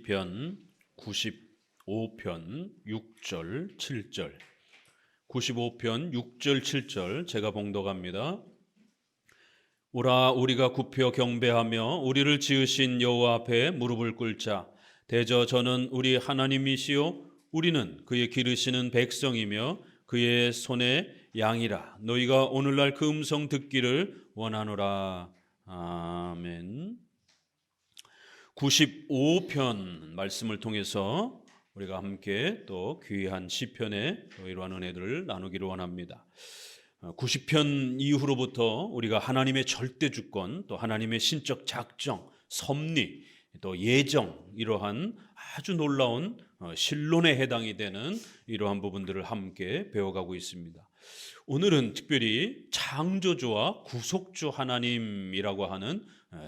편 95편 6절 7절 95편 6절 7절 제가 봉독합니다. 오라 우리가 굽혀 경배하며 우리를 지으신 여호와 앞에 무릎을 꿇자. 대저 저는 우리 하나님이시요 우리는 그의 기르시는 백성이며 그의 손의 양이라. 너희가 오늘날 그 음성 듣기를 원하노라. 아멘. 95편 말씀을 통해서 우리가 함께 또 귀한 시편의 또 이러한 은혜들을 나누기를 원합니다. 90편 이후로부터 우리가 하나님의 절대 주권, 또 하나님의 신적 작정, 섭리, 또 예정, 이러한 아주 놀라운 신론에 해당이 되는 이러한 부분들을 함께 배워가고 있습니다. 오늘은 특별히 창조주와 구속주 하나님이라고 하는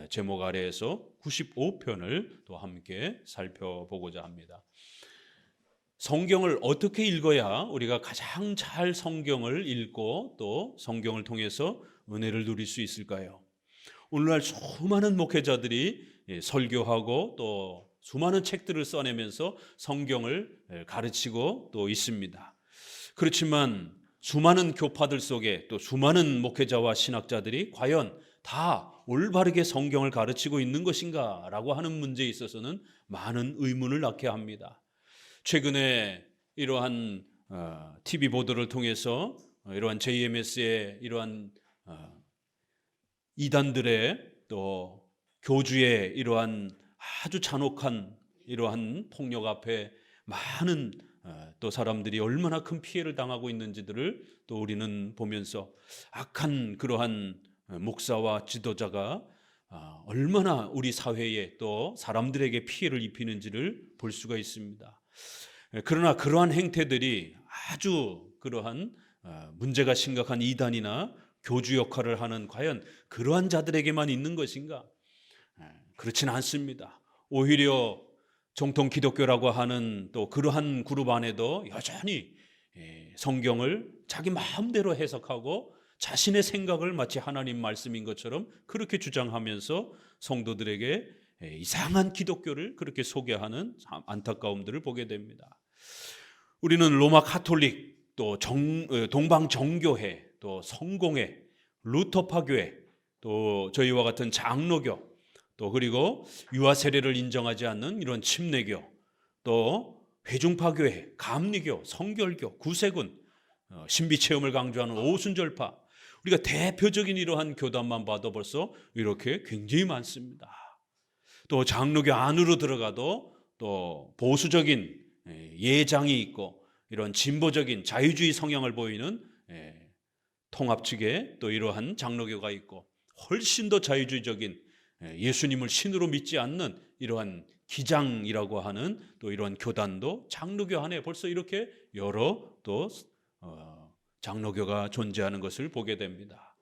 제목 아래에서 95편을 또 함께 살펴보고자 합니다. 성경을 어떻게 읽어야 우리가 가장 잘 성경을 읽고 또 성경을 통해서 은혜를 누릴 수 있을까요? 오늘날 수많은 목회자들이 설교하고 또 수많은 책들을 써내면서 성경을 가르치고 또 있습니다. 그렇지만 수많은 교파들 속에 또 수많은 목회자와 신학자들이 과연 다 올바르게 성경을 가르치고 있는 것인가 라고 하는 문제에 있어서는 많은 의문을 낳게 합니다. 최근에 이러한 TV 보도를 통해서 이러한 JMS의 이러한 이단들의 또 교주의 이러한 아주 잔혹한 이러한 폭력 앞에 많은 또 사람들이 얼마나 큰 피해를 당하고 있는지들을 또 우리는 보면서 악한 그러한 목사와 지도자가 얼마나 우리 사회에 또 사람들에게 피해를 입히는지를 볼 수가 있습니다. 그러나 그러한 행태들이 아주 그러한 문제가 심각한 이단이나 교주 역할을 하는 과연 그러한 자들에게만 있는 것인가? 그렇지는 않습니다. 오히려 정통 기독교라고 하는 또 그러한 그룹 안에도 여전히 성경을 자기 마음대로 해석하고 자신의 생각을 마치 하나님 말씀인 것처럼 그렇게 주장하면서 성도들에게 이상한 기독교를 그렇게 소개하는 안타까움들을 보게 됩니다. 우리는 로마 카톨릭, 또 동방 정교회, 또 성공회, 루터파 교회, 또 저희와 같은 장로교, 또 그리고 유아 세례를 인정하지 않는 이런 침례교, 또 회중파 교회, 감리교, 성결교, 구세군, 신비 체험을 강조하는 오순절파, 우리가 대표적인 이러한 교단만 봐도 벌써 이렇게 굉장히 많습니다. 또 장로교 안으로 들어가도 또 보수적인 예장이 있고 이런 진보적인 자유주의 성향을 보이는 통합 측에 또 이러한 장로교가 있고 훨씬 더 자유주의적인 예수님을 신으로 믿지 않는 이러한 기장이라고 하는 또 이러한 교단도 장로교 안에 벌써 이렇게 여러 또 장로교가 존재하는 것을 보게 됩니다.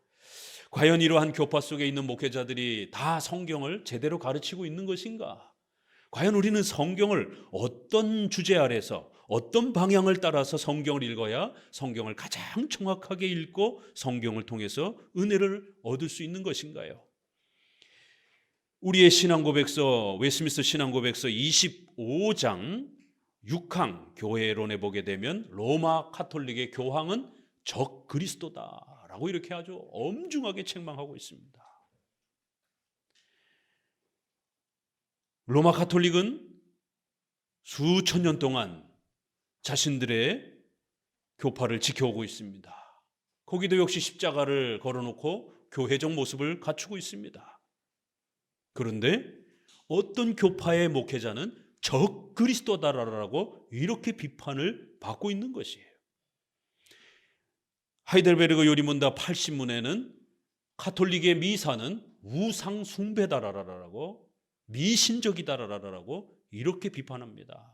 과연 이러한 교파 속에 있는 목회자들이 다 성경을 제대로 가르치고 있는 것인가? 과연 우리는 성경을 어떤 주제 아래서 어떤 방향을 따라서 성경을 읽어야 성경을 가장 정확하게 읽고 성경을 통해서 은혜를 얻을 수 있는 것인가요? 우리의 신앙고백서 웨스트민스터 신앙고백서 25장 6항 교회론에 보게 되면 로마 카톨릭의 교황은 적 그리스도다라고 이렇게 아주 엄중하게 책망하고 있습니다. 로마 카톨릭은 수천 년 동안 자신들의 교파를 지켜오고 있습니다. 거기도 역시 십자가를 걸어놓고 교회적 모습을 갖추고 있습니다. 그런데 어떤 교파의 목회자는 적 그리스도다라고 이렇게 비판을 받고 있는 것이에요. 하이델베르그 요리문답 80문에는 카톨릭의 미사는 우상 숭배다라고 미신적이다라고 이렇게 비판합니다.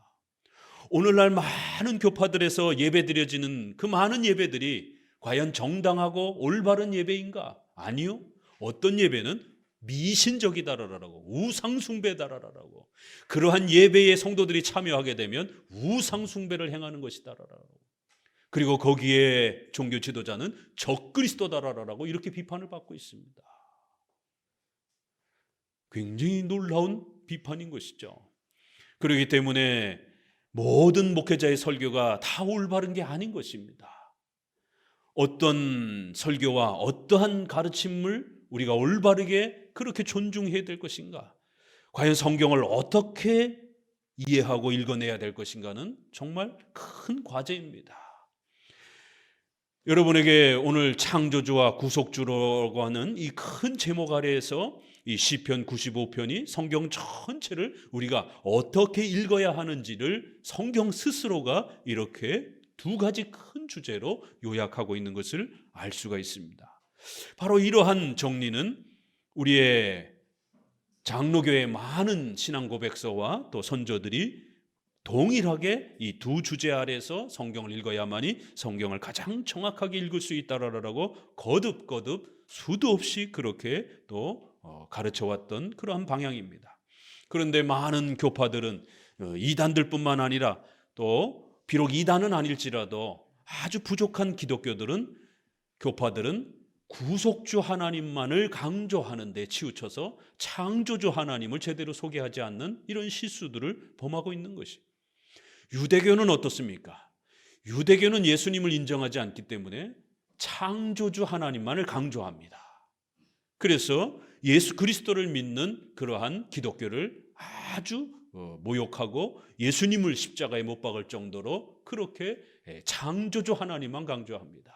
오늘날 많은 교파들에서 예배드려지는 그 많은 예배들이 과연 정당하고 올바른 예배인가? 아니요. 어떤 예배는 미신적이다라고 우상숭배다라고 그러한 예배에 성도들이 참여하게 되면 우상숭배를 행하는 것이다라고 그리고 거기에 종교 지도자는 적그리스도다라고 이렇게 비판을 받고 있습니다. 굉장히 놀라운 비판인 것이죠. 그렇기 때문에 모든 목회자의 설교가 다 올바른 게 아닌 것입니다. 어떤 설교와 어떠한 가르침을 우리가 올바르게 그렇게 존중해야 될 것인가? 과연 성경을 어떻게 이해하고 읽어내야 될 것인가는 정말 큰 과제입니다. 여러분에게 오늘 창조주와 구속주라고 하는 이 큰 제목 아래에서 이 시편 95편이 성경 전체를 우리가 어떻게 읽어야 하는지를 성경 스스로가 이렇게 두 가지 큰 주제로 요약하고 있는 것을 알 수가 있습니다. 바로 이러한 정리는 우리의 장로교의 많은 신앙 고백서와 또 선조들이 동일하게 이 두 주제 아래에서 성경을 읽어야만이 성경을 가장 정확하게 읽을 수 있다라고 거듭거듭 수도 없이 그렇게 또 가르쳐왔던 그러한 방향입니다. 그런데 많은 교파들은 이단들뿐만 아니라 또 비록 이단은 아닐지라도 아주 부족한 기독교들은 교파들은 구속주 하나님만을 강조하는 데 치우쳐서 창조주 하나님을 제대로 소개하지 않는 이런 실수들을 범하고 있는 것이. 유대교는 어떻습니까? 유대교는 예수님을 인정하지 않기 때문에 창조주 하나님만을 강조합니다. 그래서 예수 그리스도를 믿는 그러한 기독교를 아주 모욕하고 예수님을 십자가에 못 박을 정도로 그렇게 창조주 하나님만 강조합니다.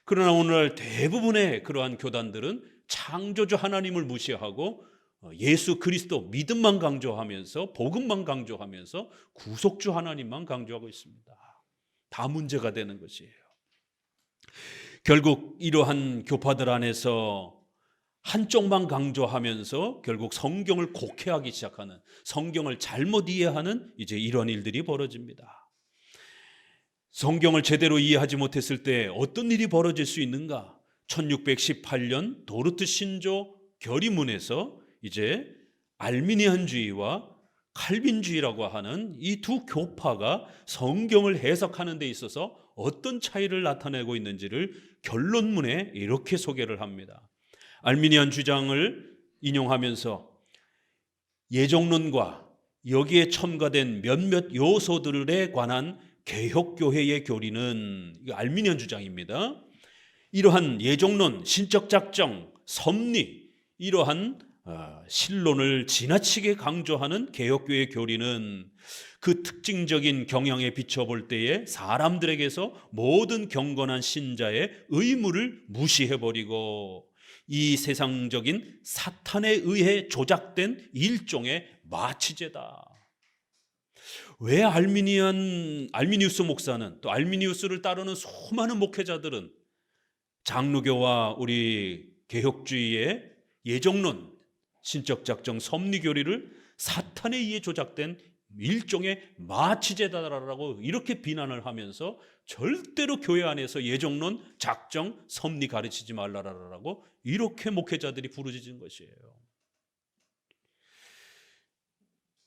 그러나 오늘날 대부분의 그러한 교단들은 창조주 하나님을 무시하고 예수 그리스도 믿음만 강조하면서 복음만 강조하면서 구속주 하나님만 강조하고 있습니다. 다 문제가 되는 것이에요. 결국 이러한 교파들 안에서 한쪽만 강조하면서 결국 성경을 곡해하기 시작하는, 성경을 잘못 이해하는 이제 이런 일들이 벌어집니다. 성경을 제대로 이해하지 못했을 때 어떤 일이 벌어질 수 있는가? 1618년 도르트 신조 결의문에서 이제 알미니안주의와 칼빈주의라고 하는 이 두 교파가 성경을 해석하는 데 있어서 어떤 차이를 나타내고 있는지를 결론문에 이렇게 소개를 합니다. 알미니안 주장을 인용하면서 예정론과 여기에 첨가된 몇몇 요소들에 관한 개혁교회의 교리는, 이거 알미니안 주장입니다. 이러한 예정론, 신적 작정, 섭리, 이러한 신론을 지나치게 강조하는 개혁교회의 교리는 그 특징적인 경향에 비춰볼 때에 사람들에게서 모든 경건한 신자의 의무를 무시해버리고 이 세상적인 사탄에 의해 조작된 일종의 마취제다. 왜 알미니우스 목사는, 또 알미니우스를 따르는 수많은 목회자들은 장로교와 우리 개혁주의의 예정론, 신적 작정, 섭리 교리를 사탄에 의해 조작된 일종의 마취제다라고 이렇게 비난을 하면서 절대로 교회 안에서 예정론, 작정, 섭리 가르치지 말라라고 이렇게 목회자들이 부르짖은 것이에요.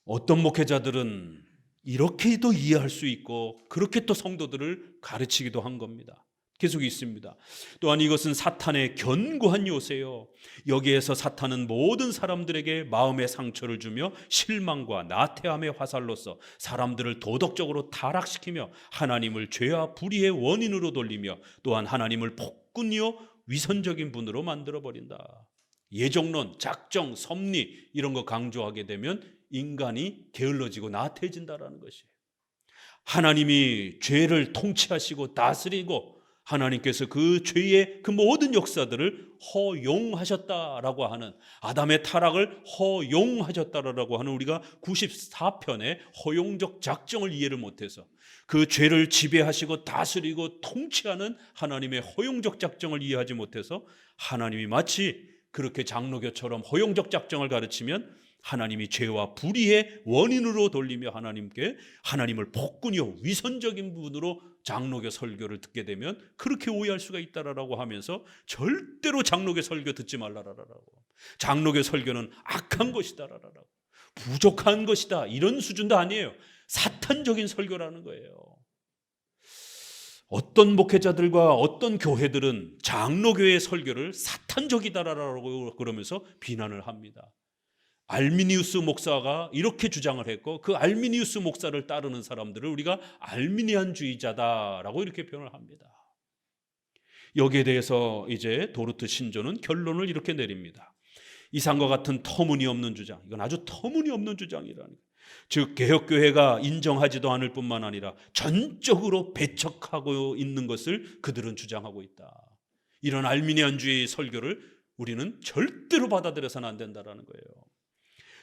어떤 목회자들은 이렇게도 이해할 수 있고 그렇게 또 성도들을 가르치기도 한 겁니다. 계속 있습니다. 또한 이것은 사탄의 견고한 요새요. 여기에서 사탄은 모든 사람들에게 마음의 상처를 주며 실망과 나태함의 화살로서 사람들을 도덕적으로 타락시키며 하나님을 죄와 불의의 원인으로 돌리며 또한 하나님을 폭군이요 위선적인 분으로 만들어버린다. 예정론, 작정, 섭리 이런 거 강조하게 되면 인간이 게을러지고 나태해진다라는 것이에요. 하나님이 죄를 통치하시고 다스리고 하나님께서 그 죄의 그 모든 역사들을 허용하셨다라고 하는, 아담의 타락을 허용하셨다라고 하는 우리가 94편의 허용적 작정을 이해를 못해서 그 죄를 지배하시고 다스리고 통치하는 하나님의 허용적 작정을 이해하지 못해서 하나님이 마치 그렇게 장로교처럼 허용적 작정을 가르치면 하나님이 죄와 불의의 원인으로 돌리며 하나님을 폭군이요 위선적인 분으로 장로교 설교를 듣게 되면 그렇게 오해할 수가 있다라고 하면서 절대로 장로교 설교 듣지 말라라고, 장로교 설교는 악한 것이다라고, 부족한 것이다, 이런 수준도 아니에요. 사탄적인 설교라는 거예요. 어떤 목회자들과 어떤 교회들은 장로교의 설교를 사탄적이다라고 그러면서 비난을 합니다. 알미니우스 목사가 이렇게 주장을 했고, 그 알미니우스 목사를 따르는 사람들을 우리가 알미니안주의자다라고 이렇게 표현을 합니다. 여기에 대해서 이제 도르트 신조는 결론을 이렇게 내립니다. 이상과 같은 터무니없는 주장, 이건 아주 터무니없는 주장이라는 거예요. 즉 개혁교회가 인정하지도 않을 뿐만 아니라 전적으로 배척하고 있는 것을 그들은 주장하고 있다. 이런 알미니안주의 설교를 우리는 절대로 받아들여서는 안 된다는 거예요.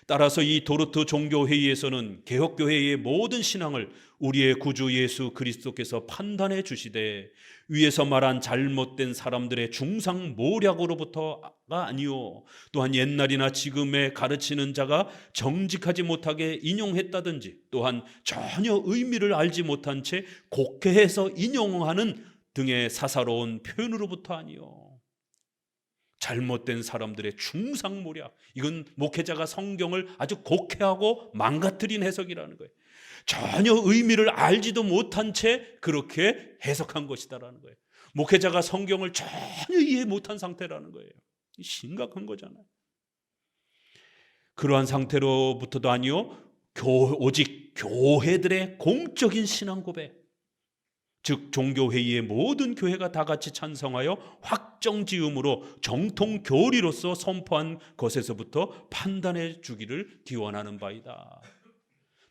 따라서 이 도르트 종교회의에서는 개혁교회의 모든 신앙을 우리의 구주 예수 그리스도께서 판단해 주시되, 위에서 말한 잘못된 사람들의 중상모략으로부터가 아니요, 또한 옛날이나 지금에 가르치는 자가 정직하지 못하게 인용했다든지, 또한 전혀 의미를 알지 못한 채 곡해해서 인용하는 등의 사사로운 표현으로부터 아니요, 잘못된 사람들의 중상모략, 이건 목회자가 성경을 아주 곡해하고 망가뜨린 해석이라는 거예요. 전혀 의미를 알지도 못한 채 그렇게 해석한 것이다라는 거예요. 목회자가 성경을 전혀 이해 못한 상태라는 거예요. 심각한 거잖아요. 그러한 상태로부터도 아니요, 오직 교회들의 공적인 신앙 고백, 즉 종교회의의 모든 교회가 다 같이 찬성하여 확정지음으로 정통 교리로서 선포한 것에서부터 판단해 주기를 기원하는 바이다.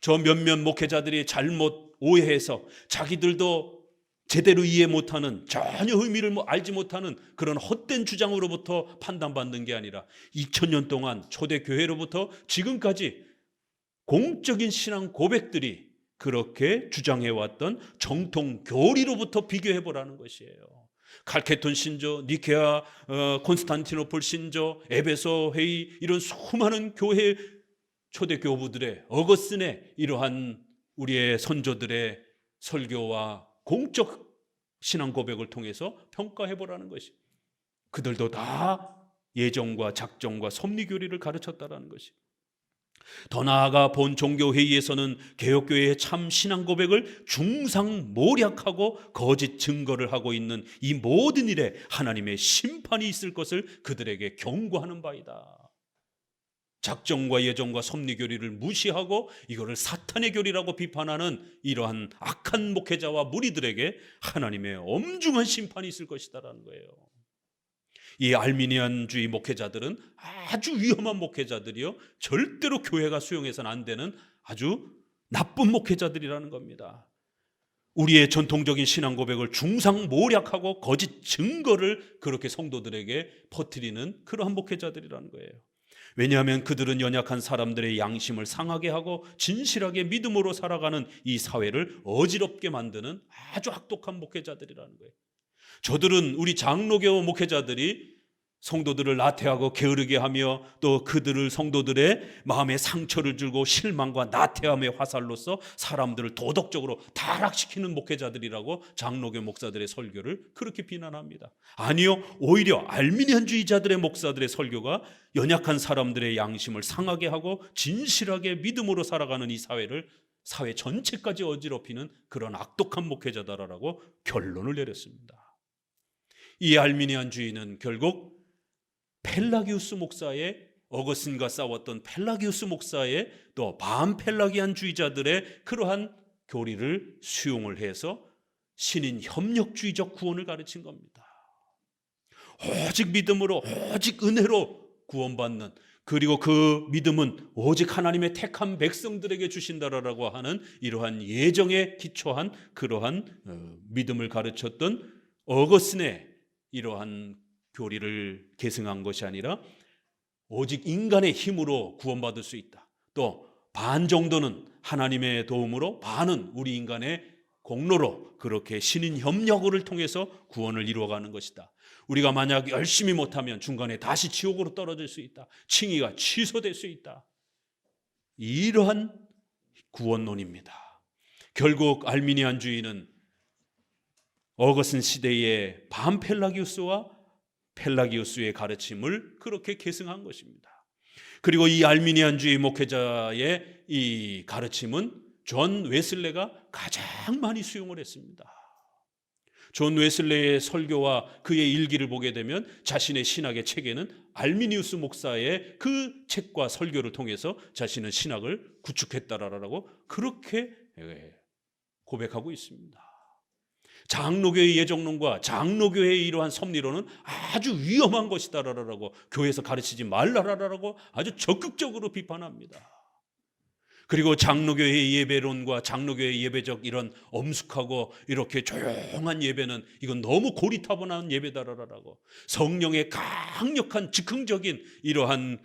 저 몇몇 목회자들이 잘못 오해해서 자기들도 제대로 이해 못하는, 전혀 의미를 알지 못하는 그런 헛된 주장으로부터 판단받는 게 아니라 2000년 동안 초대교회로부터 지금까지 공적인 신앙 고백들이 그렇게 주장해왔던 정통 교리로부터 비교해보라는 것이에요. 칼케톤 신조, 니케아 콘스탄티노플 신조, 에베소 회의, 이런 수많은 교회 초대교부들의, 어거스틴의 이러한 우리의 선조들의 설교와 공적 신앙 고백을 통해서 평가해보라는 것이, 그들도 다 예정과 작정과 섭리교리를 가르쳤다라는 것이. 더 나아가 본 종교회의에서는 개혁교회의 참 신앙 고백을 중상모략하고 거짓 증거를 하고 있는 이 모든 일에 하나님의 심판이 있을 것을 그들에게 경고하는 바이다. 작정과 예정과 섭리교리를 무시하고 이거를 사탄의 교리라고 비판하는 이러한 악한 목회자와 무리들에게 하나님의 엄중한 심판이 있을 것이다라는 거예요. 이 알미니안주의 목회자들은 아주 위험한 목회자들이요, 절대로 교회가 수용해서는 안 되는 아주 나쁜 목회자들이라는 겁니다. 우리의 전통적인 신앙 고백을 중상모략하고 거짓 증거를 그렇게 성도들에게 퍼뜨리는 그러한 목회자들이라는 거예요. 왜냐하면 그들은 연약한 사람들의 양심을 상하게 하고 진실하게 믿음으로 살아가는 이 사회를 어지럽게 만드는 아주 악독한 목회자들이라는 거예요. 저들은, 우리 장로교 목회자들이 성도들을 나태하고 게으르게 하며 또 그들을, 성도들의 마음에 상처를 주고 실망과 나태함의 화살로서 사람들을 도덕적으로 타락시키는 목회자들이라고 장로교 목사들의 설교를 그렇게 비난합니다. 아니요, 오히려 알미니안주의자들의 목사들의 설교가 연약한 사람들의 양심을 상하게 하고 진실하게 믿음으로 살아가는 이 사회를, 사회 전체까지 어지럽히는 그런 악독한 목회자다라고 결론을 내렸습니다. 이 알미니안주의는 결국 펠라기우스 목사의, 어거스틴과 싸웠던 펠라기우스 목사의 또 반펠라기안주의자들의 그러한 교리를 수용을 해서 신인 협력주의적 구원을 가르친 겁니다. 오직 믿음으로, 오직 은혜로 구원받는, 그리고 그 믿음은 오직 하나님의 택한 백성들에게 주신다라고 하는 이러한 예정에 기초한 그러한 믿음을 가르쳤던 어거스틴의 이러한 교리를 계승한 것이 아니라 오직 인간의 힘으로 구원받을 수 있다. 또 반 정도는 하나님의 도움으로, 반은 우리 인간의 공로로 그렇게 신인 협력을 통해서 구원을 이루어가는 것이다. 우리가 만약 열심히 못하면 중간에 다시 지옥으로 떨어질 수 있다. 칭의가 취소될 수 있다. 이러한 구원론입니다. 결국 알미니안주의는 어거스틴 시대의 반펠라기우스와 펠라기우스의 가르침을 그렇게 계승한 것입니다. 그리고 이 알미니안주의 목회자의 이 가르침은 존 웨슬레가 가장 많이 수용을 했습니다. 존 웨슬레의 설교와 그의 일기를 보게 되면 자신의 신학의 체계는 알미니우스 목사의 그 책과 설교를 통해서 자신은 신학을 구축했다라고 그렇게 고백하고 있습니다. 장로교의 예정론과 장로교회의 이러한 섭리론은 아주 위험한 것이다라고 교회에서 가르치지 말라라고 아주 적극적으로 비판합니다. 그리고 장로교회의 예배론과 장로교회의 예배적 이런 엄숙하고 이렇게 조용한 예배는 이건 너무 고리타분한 예배다라고 성령의 강력한 즉흥적인 이러한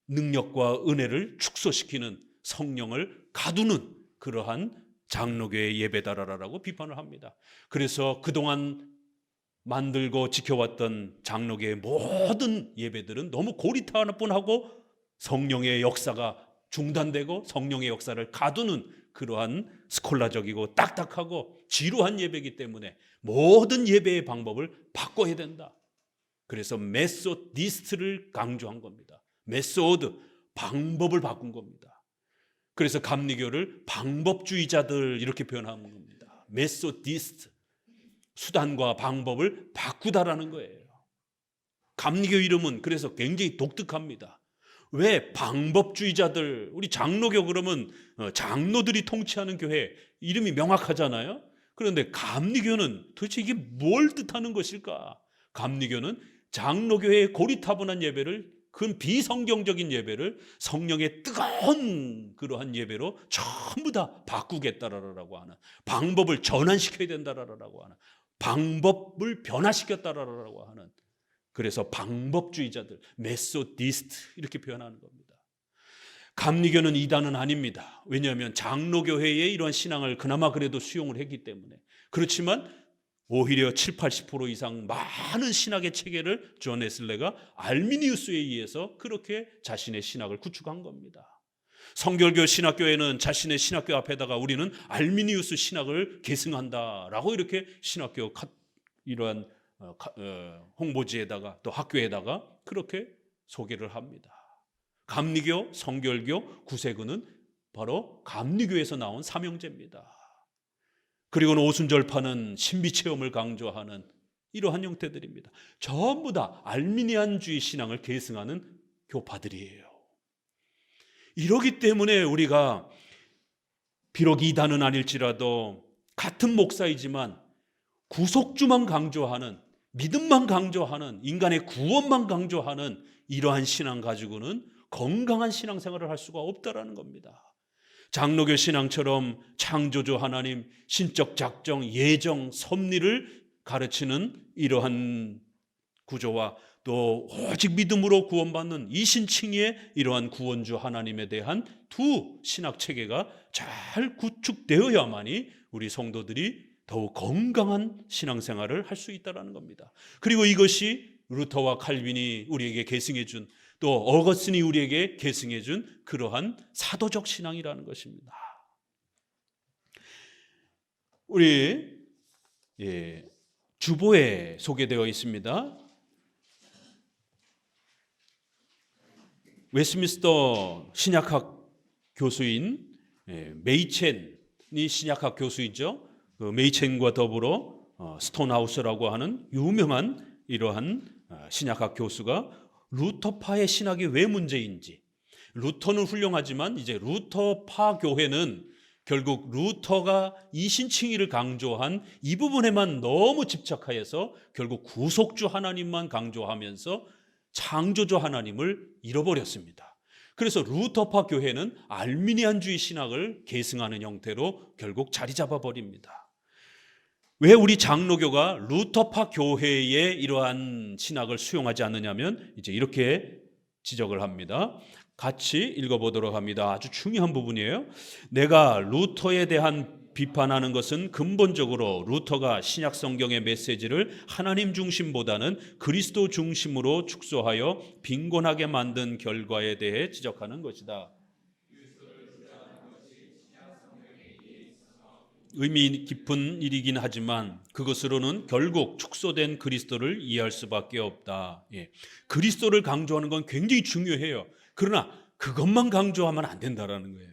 능력과 은혜를 축소시키는 성령을 가두는 그러한 장로교회의 예배다라고 비판을 합니다. 그래서 그동안 만들고 지켜왔던 장로교의 모든 예배들은 너무 고리타분하고 성령의 역사가 중단되고 성령의 역사를 가두는 그러한 스콜라적이고 딱딱하고 지루한 예배이기 때문에 모든 예배의 방법을 바꿔야 된다. 그래서 메소디스트를 강조한 겁니다. 메소드, 방법을 바꾼 겁니다. 그래서 감리교를 방법주의자들 이렇게 표현한 겁니다. 메소디스트, 수단과 방법을 바꾸다라는 거예요. 감리교 이름은 그래서 굉장히 독특합니다. 왜 방법주의자들, 우리 장로교 그러면 장로들이 통치하는 교회 이름이 명확하잖아요. 그런데 감리교는 도대체 이게 뭘 뜻하는 것일까? 감리교는 장로교회의 고리타분한 예배를, 그 비성경적인 예배를 성령의 뜨거운 그러한 예배로 전부 다 바꾸겠다라고 하는, 방법을 전환시켜야 된다라고 하는, 방법을 변화시켰다라고 하는, 그래서 방법주의자들, 메소디스트 이렇게 표현하는 겁니다. 감리교는 이단은 아닙니다. 왜냐하면 장로교회의 이러한 신앙을 그나마 그래도 수용을 했기 때문에. 그렇지만 오히려 70-80% 이상 많은 신학의 체계를 존 웨슬레가 알미니우스에 의해서 그렇게 자신의 신학을 구축한 겁니다. 성결교 신학교회는 자신의 신학교 앞에다가 우리는 알미니우스 신학을 계승한다라고 이렇게 신학교 이러한 홍보지에다가 또 학교에다가 그렇게 소개를 합니다. 감리교, 성결교, 구세군은 바로 감리교에서 나온 삼형제입니다. 그리고는 오순절파는 신비체험을 강조하는 이러한 형태들입니다. 전부 다 알미니안주의 신앙을 계승하는 교파들이에요. 이러기 때문에 우리가 비록 이단은 아닐지라도 같은 목사이지만 구속주만 강조하는, 믿음만 강조하는, 인간의 구원만 강조하는 이러한 신앙 가지고는 건강한 신앙생활을 할 수가 없다라는 겁니다. 장로교 신앙처럼 창조주 하나님, 신적 작정, 예정, 섭리를 가르치는 이러한 구조와 또 오직 믿음으로 구원받는 이신칭의의 이러한 구원주 하나님에 대한 두 신학 체계가 잘 구축되어야만이 우리 성도들이 더욱 건강한 신앙생활을 할 수 있다는 겁니다. 그리고 이것이 루터와 칼빈이 우리에게 계승해 준, 또 어거스틴이 우리에게 계승해 준 그러한 사도적 신앙이라는 것입니다. 우리 주보에 소개되어 있습니다. 웨스트민스터 신약학 교수인 메이첸이 신약학 교수이죠. 그 메이첸과 더불어 스톤하우스라고 하는 유명한 이러한 신약학 교수가 루터파의 신학이 왜 문제인지, 루터는 훌륭하지만 이제 루터파 교회는 결국 루터가 이신칭의를 강조한 이 부분에만 너무 집착하여서 결국 구속주 하나님만 강조하면서 창조주 하나님을 잃어버렸습니다. 그래서 루터파 교회는 알미니안주의 신학을 계승하는 형태로 결국 자리 잡아버립니다. 왜 우리 장로교가 루터파 교회의 이러한 신학을 수용하지 않느냐면 이제 이렇게 지적을 합니다. 같이 읽어보도록 합니다. 아주 중요한 부분이에요. 내가 루터에 대한 비판하는 것은 근본적으로 루터가 신약 성경의 메시지를 하나님 중심보다는 그리스도 중심으로 축소하여 빈곤하게 만든 결과에 대해 지적하는 것이다. 의미 깊은 일이긴 하지만 그것으로는 결국 축소된 그리스도를 이해할 수밖에 없다. 그리스도를 강조하는 건 굉장히 중요해요. 그러나 그것만 강조하면 안 된다라는 거예요.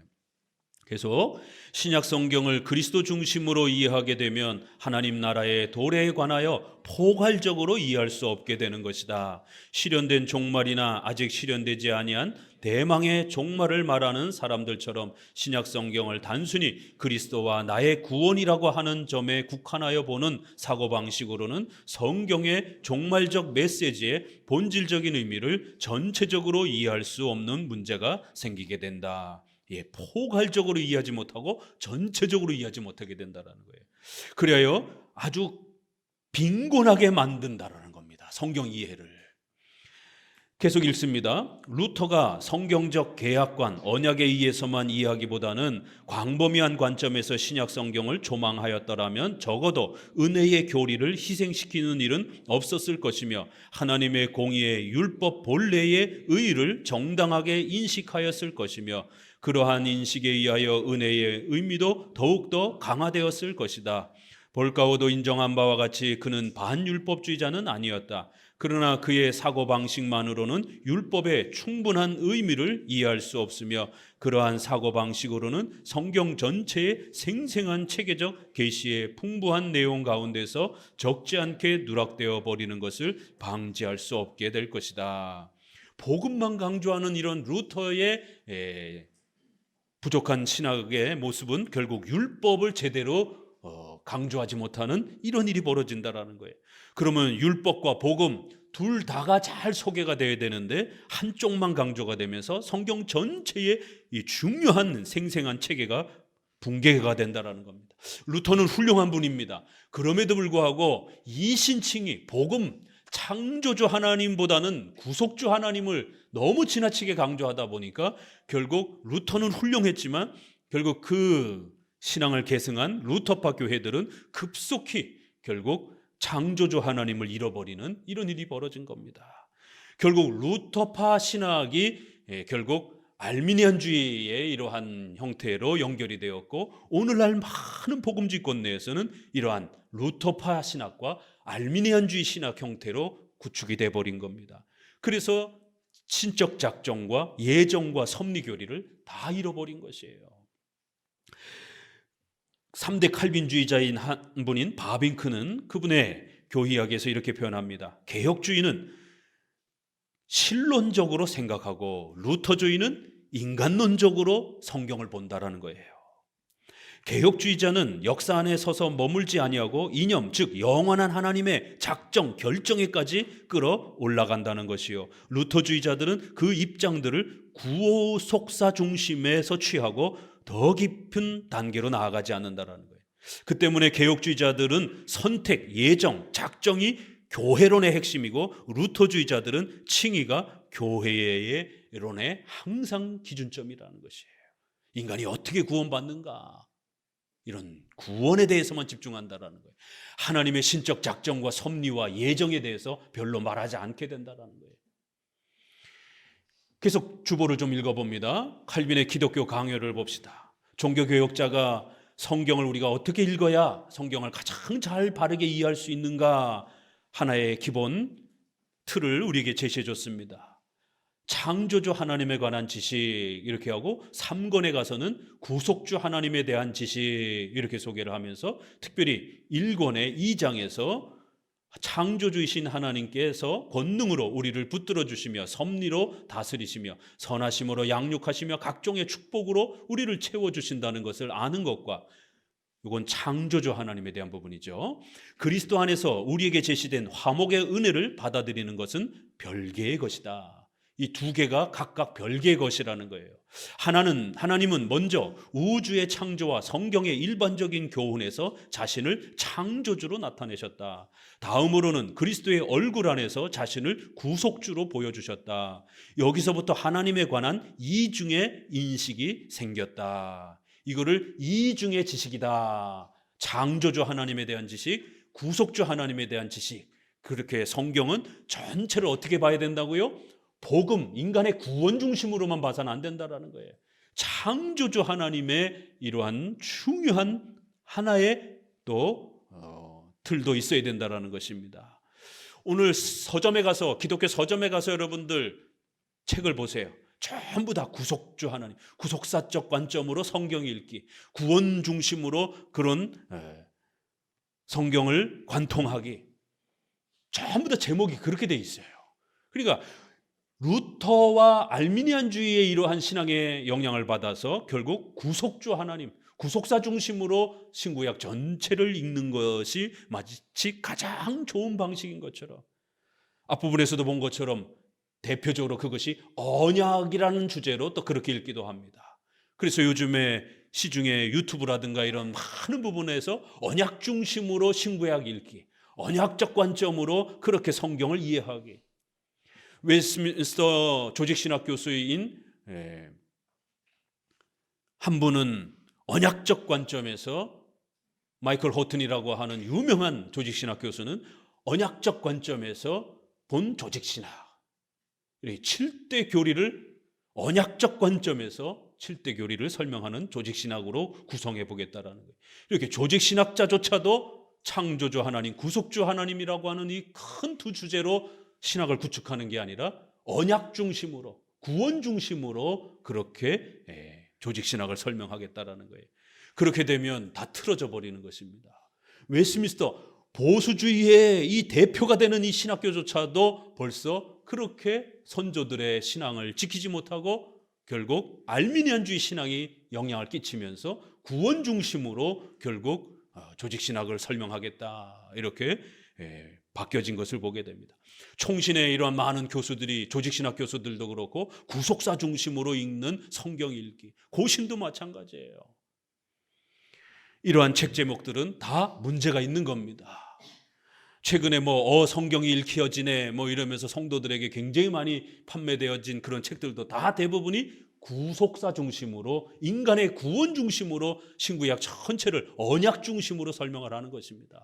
계속 신약 성경을 그리스도 중심으로 이해하게 되면 하나님 나라의 도래에 관하여 포괄적으로 이해할 수 없게 되는 것이다. 실현된 종말이나 아직 실현되지 아니한 대망의 종말을 말하는 사람들처럼 신약 성경을 단순히 그리스도와 나의 구원이라고 하는 점에 국한하여 보는 사고방식으로는 성경의 종말적 메시지의 본질적인 의미를 전체적으로 이해할 수 없는 문제가 생기게 된다. 포괄적으로 이해하지 못하고 전체적으로 이해하지 못하게 된다는 거예요. 그래야 아주 빈곤하게 만든다라는 겁니다. 성경 이해를. 계속 읽습니다. 루터가 성경적 계약관, 언약에 의해서만 이해하기보다는 광범위한 관점에서 신약 성경을 조망하였더라면 적어도 은혜의 교리를 희생시키는 일은 없었을 것이며 하나님의 공의의 율법 본래의 의의를 정당하게 인식하였을 것이며 그러한 인식에 의하여 은혜의 의미도 더욱더 강화되었을 것이다. 볼가오도 인정한 바와 같이 그는 반율법주의자는 아니었다. 그러나 그의 사고방식만으로는 율법의 충분한 의미를 이해할 수 없으며 그러한 사고방식으로는 성경 전체의 생생한 체계적 계시의 풍부한 내용 가운데서 적지 않게 누락되어 버리는 것을 방지할 수 없게 될 것이다. 복음만 강조하는 이런 루터의 부족한 신학의 모습은 결국 율법을 제대로 강조하지 못하는 이런 일이 벌어진다라는 거예요. 그러면 율법과 복음 둘 다가 잘 소개가 돼야 되는데 한쪽만 강조가 되면서 성경 전체의 이 중요한 생생한 체계가 붕괴가 된다라는 겁니다. 루터는 훌륭한 분입니다. 그럼에도 불구하고 이 신칭이 복음 창조주 하나님보다는 구속주 하나님을 너무 지나치게 강조하다 보니까 결국 루터는 훌륭했지만 결국 그 신앙을 계승한 루터파 교회들은 급속히 결국 창조주 하나님을 잃어버리는 이런 일이 벌어진 겁니다. 결국 루터파 신학이 결국 알미니안주의의 이러한 형태로 연결이 되었고 오늘날 많은 복음주의권 내에서는 이러한 루터파 신학과 알미니안주의 신학 형태로 구축이 돼버린 겁니다. 그래서 신적 작정과 예정과 섭리 교리를 다 잃어버린 것이에요. 3대 칼빈주의자인 한 분인 바빙크는 그분의 교리학에서 이렇게 표현합니다. 개혁주의는 실론적으로 생각하고 루터주의는 인간론적으로 성경을 본다라는 거예요. 개혁주의자는 역사 안에 서서 머물지 아니하고 이념, 즉 영원한 하나님의 작정, 결정에까지 끌어올라간다는 것이요. 루터주의자들은 그 입장들을 구속사 중심에서 취하고 더 깊은 단계로 나아가지 않는다라는 거예요. 그 때문에 개혁주의자들은 선택, 예정, 작정이 교회론의 핵심이고 루터주의자들은 칭의가 교회의 론의 항상 기준점이라는 것이에요. 인간이 어떻게 구원받는가? 이런 구원에 대해서만 집중한다라는 거예요. 하나님의 신적 작정과 섭리와 예정에 대해서 별로 말하지 않게 된다라는 거예요. 계속 주보를 좀 읽어봅니다. 칼빈의 기독교 강요를 봅시다. 종교개혁자가 성경을 우리가 어떻게 읽어야 성경을 가장 잘 바르게 이해할 수 있는가 하나의 기본 틀을 우리에게 제시해 줬습니다. 창조주 하나님에 관한 지식 이렇게 하고 3권에 가서는 구속주 하나님에 대한 지식 이렇게 소개를 하면서 특별히 1권의 2장에서 창조주이신 하나님께서 권능으로 우리를 붙들어 주시며 섭리로 다스리시며 선하심으로 양육하시며 각종의 축복으로 우리를 채워주신다는 것을 아는 것과 이건 창조주 하나님에 대한 부분이죠. 그리스도 안에서 우리에게 제시된 화목의 은혜를 받아들이는 것은 별개의 것이다. 이 두 개가 각각 별개의 것이라는 거예요. 하나님은 먼저 우주의 창조와 성경의 일반적인 교훈에서 자신을 창조주로 나타내셨다. 다음으로는 그리스도의 얼굴 안에서 자신을 구속주로 보여주셨다. 여기서부터 하나님에 관한 이중의 인식이 생겼다. 이거를 이중의 지식이다. 창조주 하나님에 대한 지식, 구속주 하나님에 대한 지식. 그렇게 성경은 전체를 어떻게 봐야 된다고요? 복음, 인간의 구원 중심으로만 봐서는 안 된다라는 거예요. 창조주 하나님의 이러한 중요한 하나의 또 틀도 있어야 된다라는 것입니다. 오늘 서점에 가서 기독교 서점에 가서 여러분들 책을 보세요. 전부 다 구속주 하나님, 구속사적 관점으로 성경 읽기, 구원 중심으로 그런 성경을 관통하기, 전부 다 제목이 그렇게 돼 있어요. 그러니까 루터와 알미니안주의의 이러한 신앙의 영향을 받아서 결국 구속주 하나님, 구속사 중심으로 신구약 전체를 읽는 것이 마치 가장 좋은 방식인 것처럼, 앞부분에서도 본 것처럼 대표적으로 그것이 언약이라는 주제로 또 그렇게 읽기도 합니다. 그래서 요즘에 시중에 유튜브라든가 이런 많은 부분에서 언약 중심으로 신구약 읽기, 언약적 관점으로 그렇게 성경을 이해하기. 웨스트민스터 조직신학 교수인 한 분은 언약적 관점에서, 마이클 호튼이라고 하는 유명한 조직신학 교수는 언약적 관점에서 본 조직신학, 7대 교리를 언약적 관점에서 7대 교리를 설명하는 조직신학으로 구성해 보겠다라는 거예요. 이렇게 조직신학자조차도 창조주 하나님, 구속주 하나님이라고 하는 이 큰 두 주제로 신학을 구축하는 게 아니라 언약 중심으로, 구원 중심으로 그렇게 조직신학을 설명하겠다라는 거예요. 그렇게 되면 다 틀어져 버리는 것입니다. 웨스트민스터 보수주의의 이 대표가 되는 이 신학교조차도 벌써 그렇게 선조들의 신앙을 지키지 못하고 결국 알미니안주의 신앙이 영향을 끼치면서 구원 중심으로 결국 조직신학을 설명하겠다, 이렇게 바뀌어진 것을 보게 됩니다. 총신의 이러한 많은 교수들이, 조직신학 교수들도 그렇고 구속사 중심으로 읽는 성경 읽기, 고신도 마찬가지예요. 이러한 책 제목들은 다 문제가 있는 겁니다. 최근에 성경이 읽혀지네 이러면서 성도들에게 굉장히 많이 판매되어진 그런 책들도 다 대부분이 구속사 중심으로, 인간의 구원 중심으로 신구약 전체를 언약 중심으로 설명을 하는 것입니다.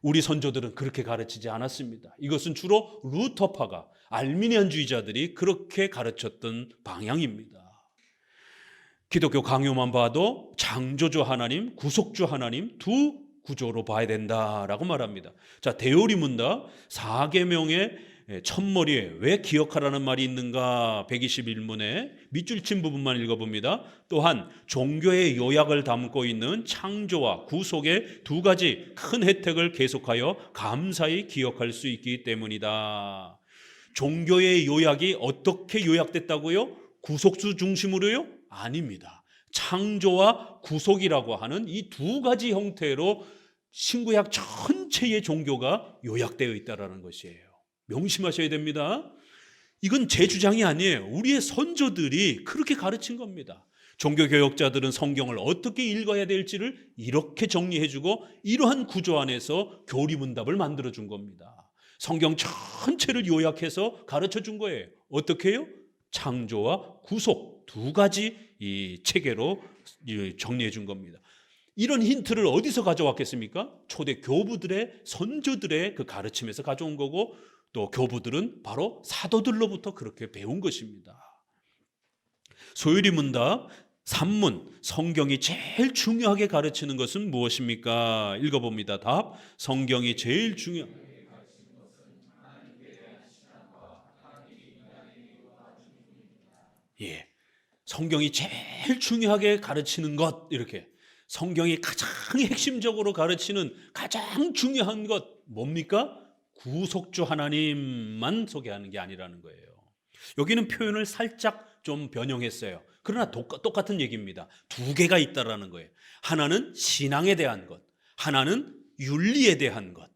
우리 선조들은 그렇게 가르치지 않았습니다. 이것은 주로 루터파가, 알미니안주의자들이 그렇게 가르쳤던 방향입니다. 기독교 강요만 봐도 창조주 하나님, 구속주 하나님 두 구조로 봐야 된다라고 말합니다. 자, 대요리 문답 4계명의 첫머리에 왜 기억하라는 말이 있는가 121문에 밑줄 친 부분만 읽어봅니다. 또한 종교의 요약을 담고 있는 창조와 구속의 두 가지 큰 혜택을 계속하여 감사히 기억할 수 있기 때문이다. 종교의 요약이 어떻게 요약됐다고요? 구속주 중심으로요? 아닙니다. 창조와 구속이라고 하는 이 두 가지 형태로 신구약 전체의 종교가 요약되어 있다는 것이에요. 명심하셔야 됩니다. 이건 제 주장이 아니에요. 우리의 선조들이 그렇게 가르친 겁니다. 종교개혁자들은 성경을 어떻게 읽어야 될지를 이렇게 정리해주고 이러한 구조 안에서 교리문답을 만들어준 겁니다. 성경 전체를 요약해서 가르쳐준 거예요. 어떻게 해요? 창조와 구속 두 가지 이 체계로 정리해 준 겁니다. 이런 힌트를 어디서 가져왔겠습니까? 초대 교부들의, 선조들의 그 가르침에서 가져온 거고, 또 교부들은 바로 사도들로부터 그렇게 배운 것입니다. 소율이 문답 3문, 성경이 제일 중요하게 가르치는 것은 무엇입니까? 읽어봅니다. 답, 성경이 제일 성경이 제일 중요하게 가르치는 것, 이렇게 성경이 가장 핵심적으로 가르치는 가장 중요한 것 뭡니까? 구속주 하나님만 소개하는 게 아니라는 거예요. 여기는 표현을 살짝 좀 변형했어요. 그러나 똑같은 얘기입니다. 두 개가 있다라는 거예요. 하나는 신앙에 대한 것, 하나는 윤리에 대한 것.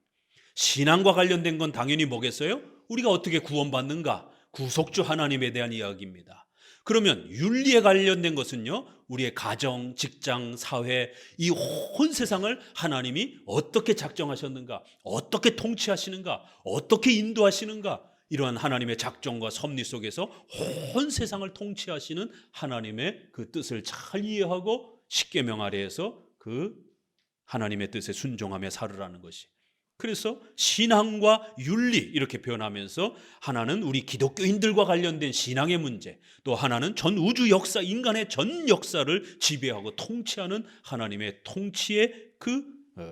신앙과 관련된 건 당연히 뭐겠어요? 우리가 어떻게 구원받는가? 구속주 하나님에 대한 이야기입니다. 그러면 윤리에 관련된 것은요, 우리의 가정, 직장, 사회, 이 온 세상을 하나님이 어떻게 작정하셨는가, 어떻게 통치하시는가, 어떻게 인도하시는가, 이러한 하나님의 작정과 섭리 속에서 온 세상을 통치하시는 하나님의 그 뜻을 잘 이해하고 십계명 아래에서 그 하나님의 뜻에 순종하며 살으라는 것이. 그래서 신앙과 윤리 이렇게 표현하면서 하나는 우리 기독교인들과 관련된 신앙의 문제, 또 하나는 전 우주 역사, 인간의 전 역사를 지배하고 통치하는 하나님의 통치의 그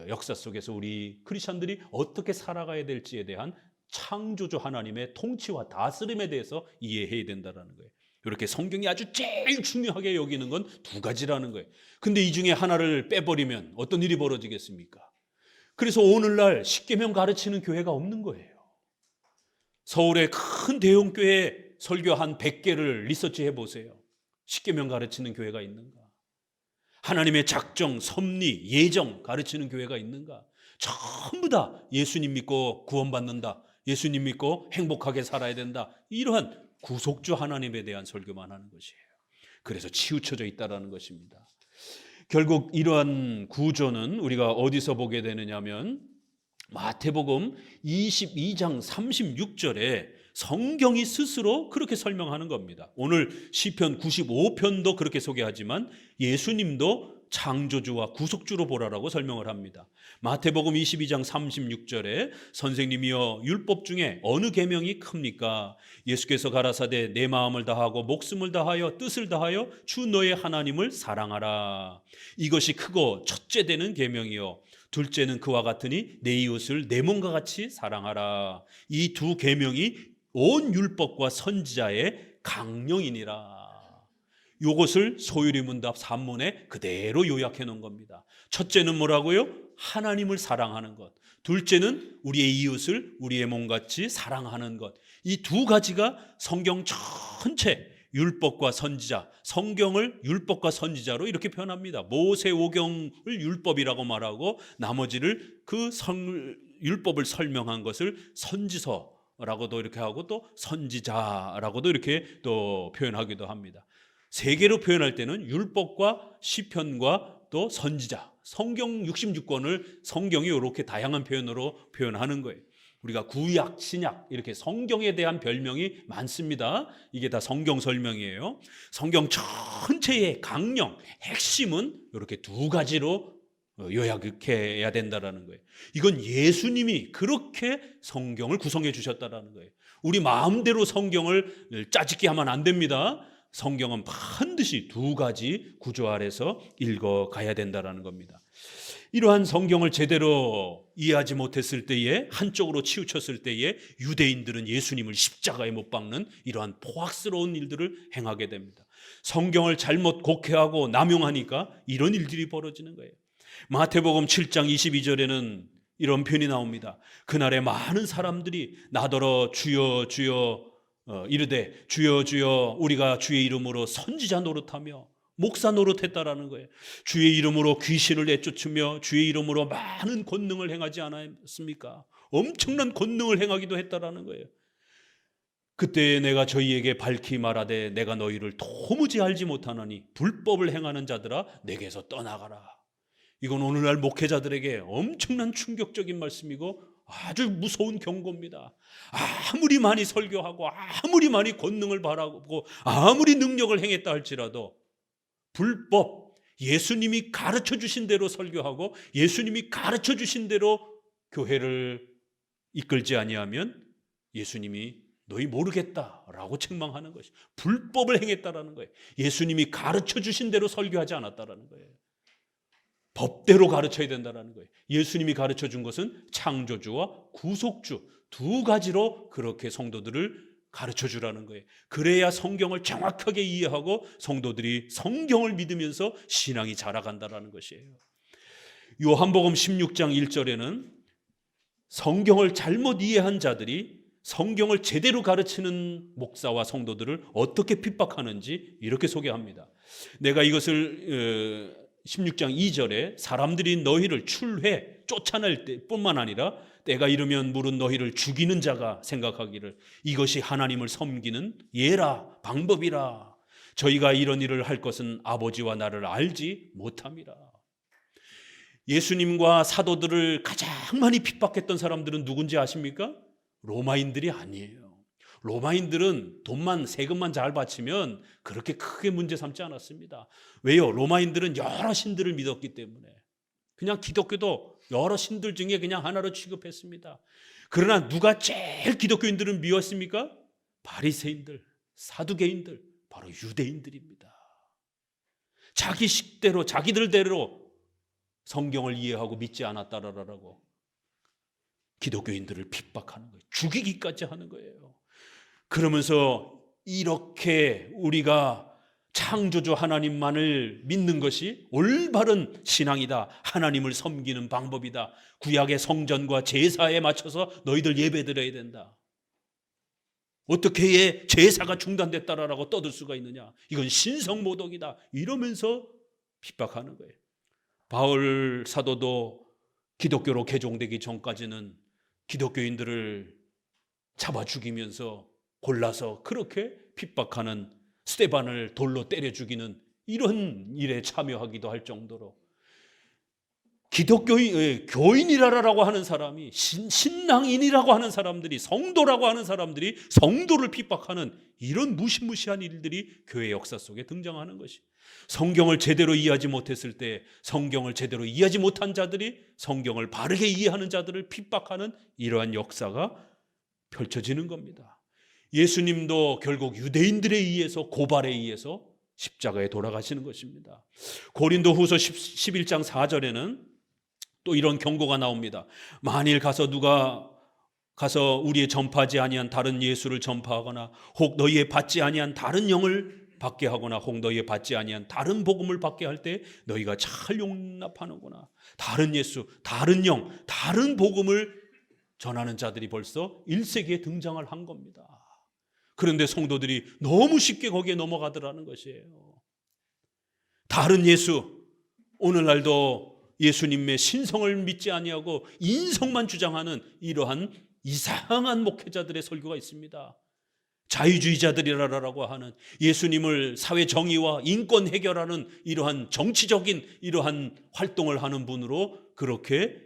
역사 속에서 우리 크리스천들이 어떻게 살아가야 될지에 대한 창조주 하나님의 통치와 다스림에 대해서 이해해야 된다는 거예요. 이렇게 성경이 아주 제일 중요하게 여기는 건 두 가지라는 거예요. 근데 이 중에 하나를 빼버리면 어떤 일이 벌어지겠습니까? 그래서 오늘날 십계명 가르치는 교회가 없는 거예요. 서울의 큰 대형교회 설교 한 100개를 리서치 해보세요. 십계명 가르치는 교회가 있는가? 하나님의 작정, 섭리, 예정 가르치는 교회가 있는가? 전부 다 예수님 믿고 구원받는다, 예수님 믿고 행복하게 살아야 된다, 이러한 구속주 하나님에 대한 설교만 하는 것이에요. 그래서 치우쳐져 있다는 것입니다. 결국 이러한 구조는 우리가 어디서 보게 되느냐면 마태복음 22장 36절에 성경이 스스로 그렇게 설명하는 겁니다. 오늘 시편 95편도 그렇게 소개하지만 예수님도 창조주와 구속주로 보라라고 설명을 합니다. 마태복음 22장 36절에 선생님이여 율법 중에 어느 계명이 큽니까? 예수께서 가라사대 내 마음을 다하고 목숨을 다하여 뜻을 다하여 주 너의 하나님을 사랑하라. 이것이 크고 첫째 되는 계명이요 둘째는 그와 같으니 내 이웃을 내 몸과 같이 사랑하라. 이 두 계명이 온 율법과 선지자의 강령이니라. 이것을 소유리문답 산문에 그대로 요약해 놓은 겁니다. 첫째는 뭐라고요? 하나님을 사랑하는 것. 둘째는 우리의 이웃을 우리의 몸같이 사랑하는 것. 이 두 가지가 성경 전체 율법과 선지자, 성경을 율법과 선지자로 이렇게 표현합니다. 모세오경을 율법이라고 말하고 나머지를 그 율법을 설명한 것을 선지서라고도 이렇게 하고 또 선지자라고도 이렇게 또 표현하기도 합니다. 세 개로 표현할 때는 율법과 시편과 또 선지자, 성경 66권을 성경이 이렇게 다양한 표현으로 표현하는 거예요. 우리가 구약, 신약 이렇게 성경에 대한 별명이 많습니다. 이게 다 성경 설명이에요. 성경 전체의 강령, 핵심은 이렇게 두 가지로 요약해야 된다는 거예요. 이건 예수님이 그렇게 성경을 구성해 주셨다는 거예요. 우리 마음대로 성경을 짜집기 하면 안 됩니다. 성경은 반드시 두 가지 구조 아래서 읽어가야 된다는 겁니다. 이러한 성경을 제대로 이해하지 못했을 때에, 한쪽으로 치우쳤을 때에 유대인들은 예수님을 십자가에 못 박는 이러한 포악스러운 일들을 행하게 됩니다. 성경을 잘못 곡해하고 남용하니까 이런 일들이 벌어지는 거예요. 마태복음 7장 22절에는 이런 표현이 나옵니다. 그날에 많은 사람들이 나더러 주여 주여 이르되 주여 주여 우리가 주의 이름으로 선지자 노릇하며 목사 노릇했다라는 거예요. 주의 이름으로 귀신을 내쫓으며 주의 이름으로 많은 권능을 행하지 않았습니까? 엄청난 권능을 행하기도 했다라는 거예요. 그때 내가 저희에게 밝히 말하되 내가 너희를 도무지 알지 못하노니 불법을 행하는 자들아 내게서 떠나가라. 이건 오늘날 목회자들에게 엄청난 충격적인 말씀이고 아주 무서운 경고입니다. 아무리 많이 설교하고 아무리 많이 권능을 바라고 아무리 능력을 행했다 할지라도 불법, 예수님이 가르쳐 주신 대로 설교하고 예수님이 가르쳐 주신 대로 교회를 이끌지 아니하면 예수님이 너희 모르겠다라고 책망하는 것이 불법을 행했다라는 거예요. 예수님이 가르쳐 주신 대로 설교하지 않았다라는 거예요. 법대로 가르쳐야 된다는 거예요. 예수님이 가르쳐 준 것은 창조주와 구속주 두 가지로 그렇게 성도들을 가르쳐 주라는 거예요. 그래야 성경을 정확하게 이해하고 성도들이 성경을 믿으면서 신앙이 자라간다는 것이에요. 요한복음 16장 1절에는 성경을 잘못 이해한 자들이 성경을 제대로 가르치는 목사와 성도들을 어떻게 핍박하는지 이렇게 소개합니다. 내가 이것을 16장 2절에 사람들이 너희를 출회, 쫓아낼 때뿐만 아니라 때가 이르면 물은 너희를 죽이는 자가 생각하기를 이것이 하나님을 섬기는 예라, 방법이라. 저희가 이런 일을 할 것은 아버지와 나를 알지 못함이라. 예수님과 사도들을 가장 많이 핍박했던 사람들은 누군지 아십니까? 로마인들이 아니에요. 로마인들은 돈만, 세금만 잘 바치면 그렇게 크게 문제 삼지 않았습니다. 왜요? 로마인들은 여러 신들을 믿었기 때문에 그냥 기독교도 여러 신들 중에 그냥 하나로 취급했습니다. 그러나 누가 제일 기독교인들은 미웠습니까? 바리새인들, 사두개인들, 바로 유대인들입니다. 자기 식대로 자기들대로 성경을 이해하고 믿지 않았다라고 기독교인들을 핍박하는 거예요. 죽이기까지 하는 거예요. 그러면서 이렇게 우리가 창조주 하나님만을 믿는 것이 올바른 신앙이다. 하나님을 섬기는 방법이다. 구약의 성전과 제사에 맞춰서 너희들 예배드려야 된다. 어떻게 제사가 중단됐다라고 떠들 수가 있느냐. 이건 신성모독이다. 이러면서 핍박하는 거예요. 바울 사도도 기독교로 개종되기 전까지는 기독교인들을 잡아 죽이면서 골라서 그렇게 핍박하는, 스데반을 돌로 때려 죽이는 이런 일에 참여하기도 할 정도로 교인이라고 하는 사람이, 신앙인이라고 하는 사람들이, 성도라고 하는 사람들이 성도를 핍박하는 이런 무시무시한 일들이 교회 역사 속에 등장하는 것이, 성경을 제대로 이해하지 못했을 때 성경을 제대로 이해하지 못한 자들이 성경을 바르게 이해하는 자들을 핍박하는 이러한 역사가 펼쳐지는 겁니다. 예수님도 결국 유대인들에 의해서, 고발에 의해서 십자가에 돌아가시는 것입니다. 고린도후서 11장 4절에는 또 이런 경고가 나옵니다. 만일 누가 가서 우리의 전파하지 아니한 다른 예수를 전파하거나 혹 너희의 받지 아니한 다른 영을 받게 하거나 혹 너희의 받지 아니한 다른 복음을 받게 할 때 너희가 잘 용납하는구나. 다른 예수, 다른 영, 다른 복음을 전하는 자들이 벌써 1세기에 등장을 한 겁니다. 그런데 성도들이 너무 쉽게 거기에 넘어가더라는 것이에요. 다른 예수, 오늘날도 예수님의 신성을 믿지 아니하고 인성만 주장하는 이러한 이상한 목회자들의 설교가 있습니다. 자유주의자들이라고 하는, 예수님을 사회 정의와 인권 해결하는 이러한 정치적인 이러한 활동을 하는 분으로 그렇게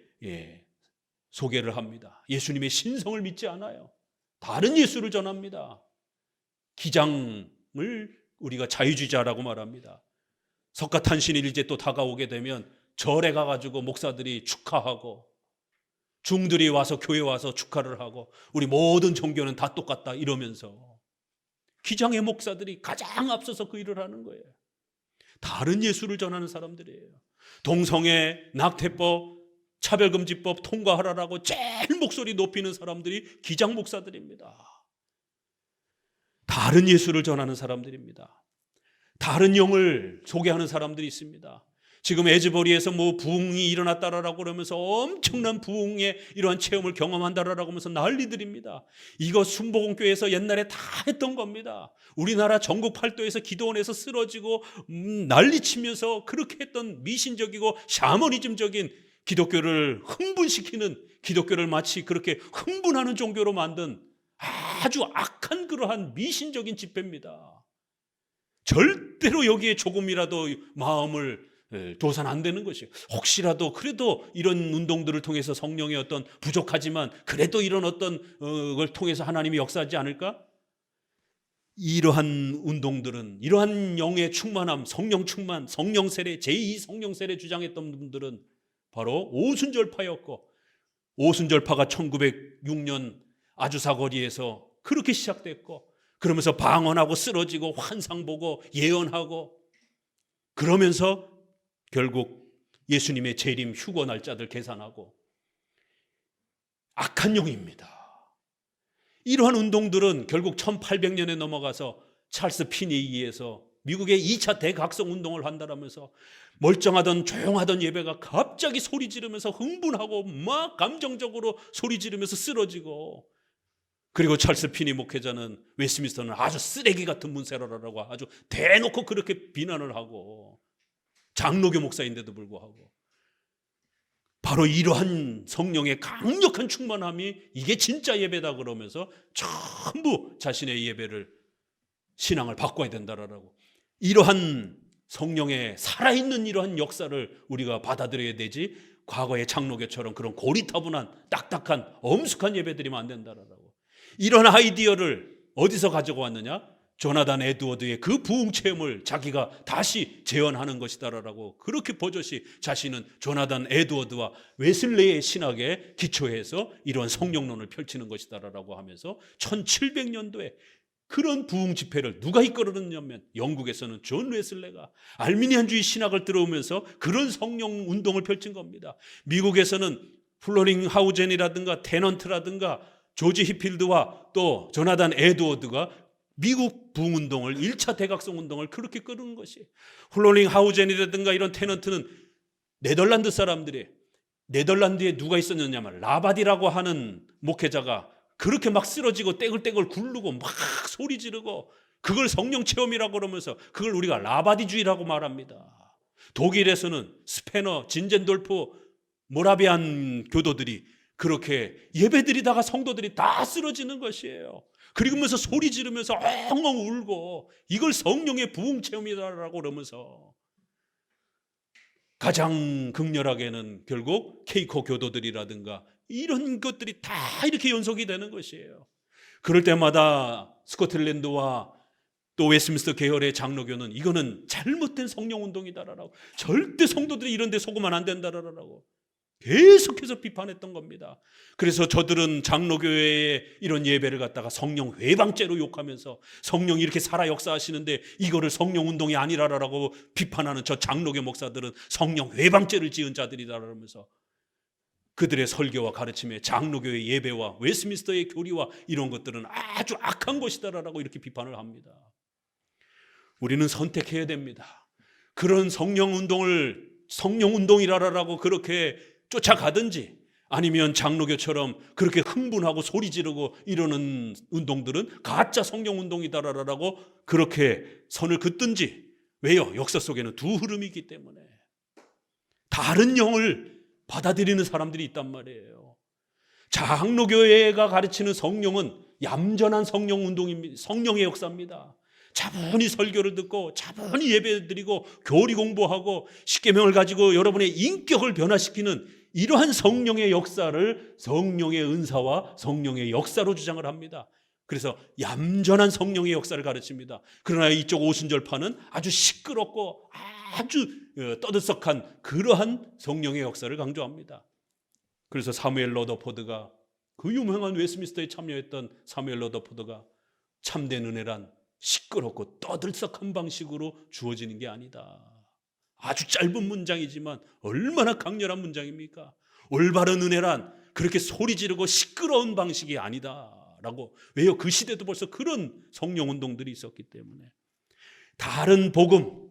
소개를 합니다. 예수님의 신성을 믿지 않아요. 다른 예수를 전합니다. 기장을 우리가 자유주의자라고 말합니다. 석가탄신일 이제 또 다가오게 되면 절에 가가지고 목사들이 축하하고 중들이 와서 교회 와서 축하를 하고 우리 모든 종교는 다 똑같다 이러면서 기장의 목사들이 가장 앞서서 그 일을 하는 거예요. 다른 예수를 전하는 사람들이에요. 동성애, 낙태법, 차별금지법 통과하라라고 제일 목소리 높이는 사람들이 기장 목사들입니다. 다른 예수를 전하는 사람들입니다. 다른 영을 소개하는 사람들이 있습니다. 지금 에즈버리에서 부흥이 일어났다라고 그러면서 엄청난 부흥의 이러한 체험을 경험한다라고 하면서 난리들입니다. 이거 순복음교회에서 옛날에 다 했던 겁니다. 우리나라 전국 팔도에서 기도원에서 쓰러지고 난리치면서 그렇게 했던 미신적이고 샤머니즘적인 기독교를 흥분시키는, 기독교를 마치 그렇게 흥분하는 종교로 만든 아주 악한 그러한 미신적인 집회입니다. 절대로 여기에 조금이라도 마음을 둬선 안 되는 것이에요. 혹시라도 그래도 이런 운동들을 통해서 성령의 어떤 부족하지만 그래도 이런 어떤 걸 통해서 하나님이 역사하지 않을까? 이러한 운동들은, 이러한 영의 충만함, 성령 충만, 성령 세례, 제2 성령 세례 주장했던 분들은 바로 오순절파였고, 오순절파가 1906년 아주사 거리에서 그렇게 시작됐고, 그러면서 방언하고 쓰러지고 환상 보고 예언하고, 그러면서 결국 예수님의 재림 휴거 날짜들 계산하고 악한 영입니다. 이러한 운동들은 결국 1800년에 넘어가서 찰스 피니에 의해서 미국의 2차 대각성 운동을 한다라면서 멀쩡하던 조용하던 예배가 갑자기 소리 지르면서 흥분하고 막 감정적으로 소리 지르면서 쓰러지고, 그리고 찰스 피니 목회자는 웨스트민스터는 아주 쓰레기 같은 문세라라고 아주 대놓고 그렇게 비난을 하고, 장로교 목사인데도 불구하고 바로 이러한 성령의 강력한 충만함이 이게 진짜 예배다 그러면서 전부 자신의 예배를, 신앙을 바꿔야 된다라고, 이러한 성령의 살아있는 이러한 역사를 우리가 받아들여야 되지, 과거의 장로교처럼 그런 고리타분한 딱딱한 엄숙한 예배드리면 안 된다라고. 이런 아이디어를 어디서 가지고 왔느냐? 조나단 에드워드의 그 부흥 체험을 자기가 다시 재현하는 것이다라고, 그렇게 버젓이 자신은 조나단 에드워드와 웨슬레의 신학에 기초해서 이런 성령론을 펼치는 것이다라고 하면서 1700년도에 그런 부흥 집회를 누가 이끌었냐면 영국에서는 존 웨슬레가 알미니안주의 신학을 들어오면서 그런 성령 운동을 펼친 겁니다. 미국에서는 플로링 하우젠이라든가 테넌트라든가 조지 히필드와 또 조나단 에드워드가 미국 부흥운동을 1차 대각성 운동을 그렇게 끄는 것이, 훌롤링 하우젠이라든가 이런 테넌트는 네덜란드 사람들이, 네덜란드에 누가 있었느냐면 라바디라고 하는 목회자가 그렇게 막 쓰러지고 떼글떼글 굴르고 막 소리 지르고 그걸 성령 체험이라고 그러면서 그걸 우리가 라바디주의라고 말합니다. 독일에서는 스페너, 진젠돌프, 모라비안 교도들이 그렇게 예배드리다가 성도들이 다 쓰러지는 것이에요. 그러면서 소리 지르면서 엉엉 울고 이걸 성령의 부흥 체험이다라고 그러면서, 가장 극렬하게는 결국 케이코 교도들이라든가 이런 것들이 다 이렇게 연속이 되는 것이에요. 그럴 때마다 스코틀랜드와 또 웨스민스터 계열의 장로교는 이거는 잘못된 성령운동이다라고, 절대 성도들이 이런 데 속으면 안 된다라고 계속해서 비판했던 겁니다. 그래서 저들은 장로교회의 이런 예배를 갖다가 성령 회방죄로 욕하면서, 성령이 이렇게 살아 역사하시는데 이거를 성령운동이 아니라라고 비판하는 저 장로교 목사들은 성령 회방죄를 지은 자들이다라면서 그들의 설교와 가르침에 장로교의 예배와 웨스민스터의 교리와 이런 것들은 아주 악한 것이다라고 이렇게 비판을 합니다. 우리는 선택해야 됩니다. 그런 성령운동이라라고 그렇게 쫓아가든지, 아니면 장로교처럼 그렇게 흥분하고 소리 지르고 이러는 운동들은 가짜 성령운동이다라고 그렇게 선을 긋든지. 왜요? 역사 속에는 두 흐름이 있기 때문에 다른 영을 받아들이는 사람들이 있단 말이에요. 장로교회가 가르치는 성령은 얌전한 성령운동입니다. 성령의 역사입니다. 차분히 설교를 듣고 차분히 예배드리고 교리 공부하고 십계명을 가지고 여러분의 인격을 변화시키는 이러한 성령의 역사를 성령의 은사와 성령의 역사로 주장을 합니다. 그래서 얌전한 성령의 역사를 가르칩니다. 그러나 이쪽 오순절파는 아주 시끄럽고 아주 떠들썩한 그러한 성령의 역사를 강조합니다. 그래서 사무엘 러더포드가, 그 유명한 웨스민스터에 참여했던 사무엘 러더포드가, 참된 은혜란 시끄럽고 떠들썩한 방식으로 주어지는 게 아니다. 아주 짧은 문장이지만 얼마나 강렬한 문장입니까? 올바른 은혜란 그렇게 소리 지르고 시끄러운 방식이 아니다라고. 왜요? 그 시대도 벌써 그런 성령운동들이 있었기 때문에. 다른 복음,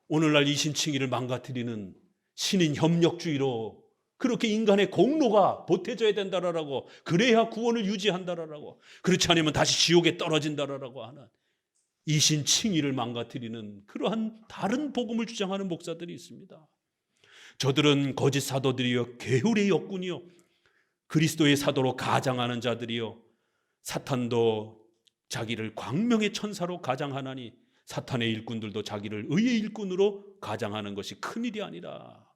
오늘날 이신칭의를 망가뜨리는 신인 협력주의로 그렇게 인간의 공로가 보태져야 된다라고, 그래야 구원을 유지한다라고, 그렇지 않으면 다시 지옥에 떨어진다라고 하는 이신칭의를 망가뜨리는 그러한 다른 복음을 주장하는 목사들이 있습니다. 저들은 거짓 사도들이요, 게으르의 역군이요, 그리스도의 사도로 가장하는 자들이요, 사탄도 자기를 광명의 천사로 가장하나니 사탄의 일꾼들도 자기를 의의 일꾼으로 가장하는 것이 큰일이 아니라.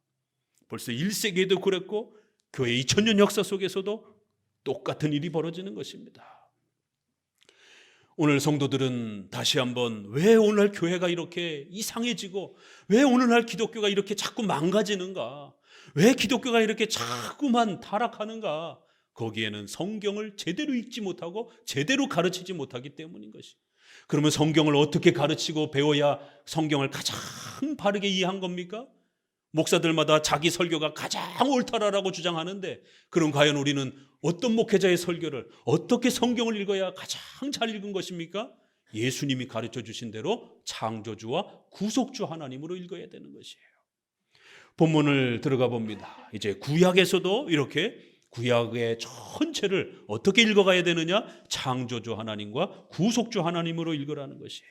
벌써 1세기에도 그랬고 교회 2000년 역사 속에서도 똑같은 일이 벌어지는 것입니다. 오늘 성도들은 다시 한번, 왜 오늘날 교회가 이렇게 이상해지고 왜 오늘날 기독교가 이렇게 자꾸 망가지는가, 왜 기독교가 이렇게 자꾸만 타락하는가, 거기에는 성경을 제대로 읽지 못하고 제대로 가르치지 못하기 때문인 것이. 그러면 성경을 어떻게 가르치고 배워야 성경을 가장 바르게 이해한 겁니까? 목사들마다 자기 설교가 가장 옳다라고 주장하는데, 그럼 과연 우리는 어떤 목회자의 설교를, 어떻게 성경을 읽어야 가장 잘 읽은 것입니까? 예수님이 가르쳐 주신 대로 창조주와 구속주 하나님으로 읽어야 되는 것이에요. 본문을 들어가 봅니다. 이제 구약에서도 이렇게 구약의 전체를 어떻게 읽어가야 되느냐? 창조주 하나님과 구속주 하나님으로 읽으라는 것이에요.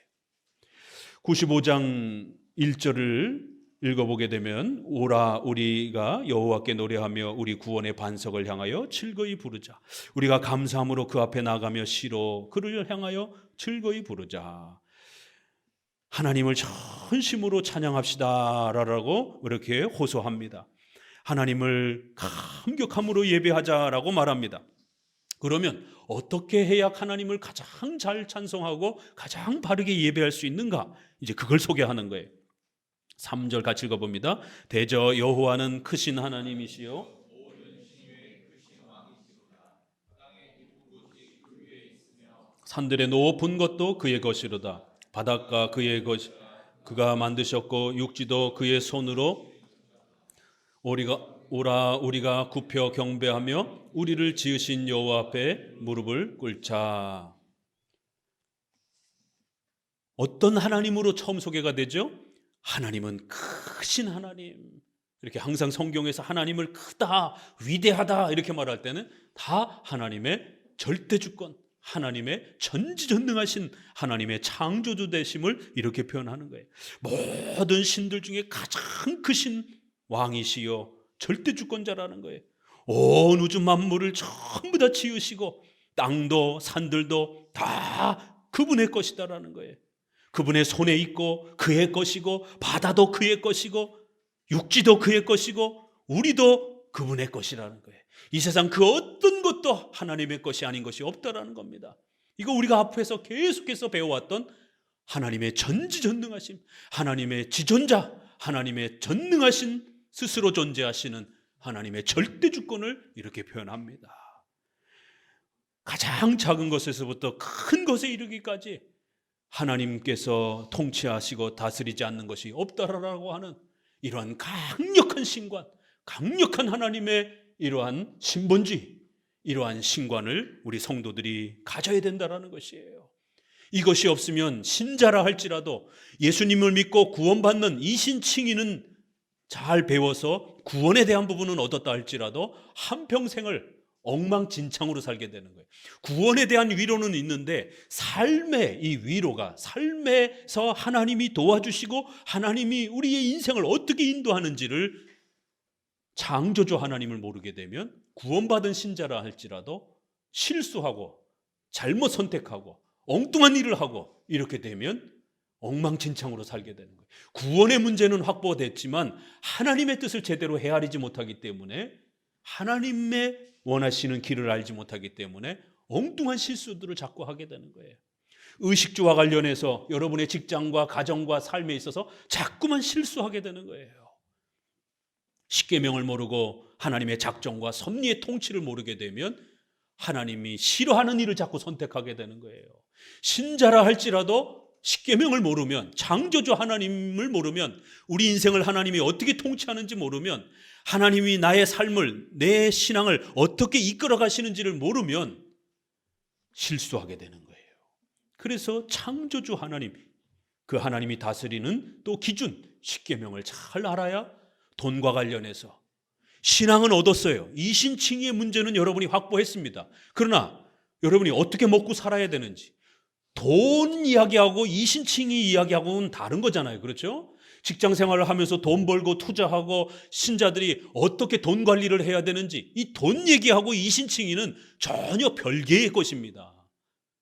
95장 1절을 읽어보게 되면, 오라 우리가 여호와께 노래하며 우리 구원의 반석을 향하여 즐거이 부르자. 우리가 감사함으로 그 앞에 나가며 시로 그를 향하여 즐거이 부르자. 하나님을 전심으로 찬양합시다 라고 이렇게 호소합니다. 하나님을 감격함으로 예배하자라고 말합니다. 그러면 어떻게 해야 하나님을 가장 잘 찬송하고 가장 바르게 예배할 수 있는가? 이제 그걸 소개하는 거예요. 3절 같이 읽어봅니다. 대저 여호와는 크신 하나님이시요 산들의 높은 것도 그의 것이로다. 바닷가 그의 것, 그가 만드셨고 육지도 그의 손으로. 오라 우리가 굽혀 경배하며 우리를 지으신 여호와 앞에 무릎을 꿇자. 어떤 하나님으로 처음 소개가 되죠? 하나님은 크신 하나님. 이렇게 항상 성경에서 하나님을 크다, 위대하다 이렇게 말할 때는 다 하나님의 절대주권, 하나님의 전지전능하신 하나님의 창조주 되심을 이렇게 표현하는 거예요. 모든 신들 중에 가장 크신 왕이시여 절대주권자라는 거예요. 온 우주 만물을 전부 다 지으시고 땅도 산들도 다 그분의 것이다라는 거예요. 그분의 손에 있고 그의 것이고 바다도 그의 것이고 육지도 그의 것이고 우리도 그분의 것이라는 거예요. 이 세상 그 어떤 것도 하나님의 것이 아닌 것이 없다라는 겁니다. 이거 우리가 앞에서 계속해서 배워왔던 하나님의 전지전능하심, 하나님의 지존자, 하나님의 전능하신 스스로 존재하시는 하나님의 절대주권을 이렇게 표현합니다. 가장 작은 것에서부터 큰 것에 이르기까지 하나님께서 통치하시고 다스리지 않는 것이 없다라고 하는 이러한 강력한 신관, 강력한 하나님의 이러한 신본주의, 이러한 신관을 우리 성도들이 가져야 된다는 것이에요. 이것이 없으면 신자라 할지라도 예수님을 믿고 구원받는 이신칭의는 잘 배워서 구원에 대한 부분은 얻었다 할지라도 한평생을 엉망진창으로 살게 되는 거예요. 구원에 대한 위로는 있는데 삶의 이 위로가, 삶에서 하나님이 도와주시고 하나님이 우리의 인생을 어떻게 인도하는지를 창조주 하나님을 모르게 되면 구원받은 신자라 할지라도 실수하고 잘못 선택하고 엉뚱한 일을 하고 이렇게 되면 엉망진창으로 살게 되는 거예요. 구원의 문제는 확보됐지만 하나님의 뜻을 제대로 헤아리지 못하기 때문에, 하나님의 원하시는 길을 알지 못하기 때문에 엉뚱한 실수들을 자꾸 하게 되는 거예요. 의식주와 관련해서 여러분의 직장과 가정과 삶에 있어서 자꾸만 실수하게 되는 거예요. 십계명을 모르고 하나님의 작정과 섭리의 통치를 모르게 되면 하나님이 싫어하는 일을 자꾸 선택하게 되는 거예요. 신자라 할지라도 십계명을 모르면, 창조주 하나님을 모르면, 우리 인생을 하나님이 어떻게 통치하는지 모르면, 하나님이 나의 삶을, 내 신앙을 어떻게 이끌어 가시는지를 모르면 실수하게 되는 거예요. 그래서 창조주 하나님, 그 하나님이 다스리는 또 기준, 십계명을 잘 알아야 돈과 관련해서 신앙은 얻었어요. 이신칭의의 문제는 여러분이 확보했습니다. 그러나 여러분이 어떻게 먹고 살아야 되는지, 돈 이야기하고 이신칭의 이야기하고는 다른 거잖아요. 그렇죠? 직장 생활을 하면서 돈 벌고 투자하고 신자들이 어떻게 돈 관리를 해야 되는지, 이 돈 얘기하고 이신칭의는 전혀 별개의 것입니다.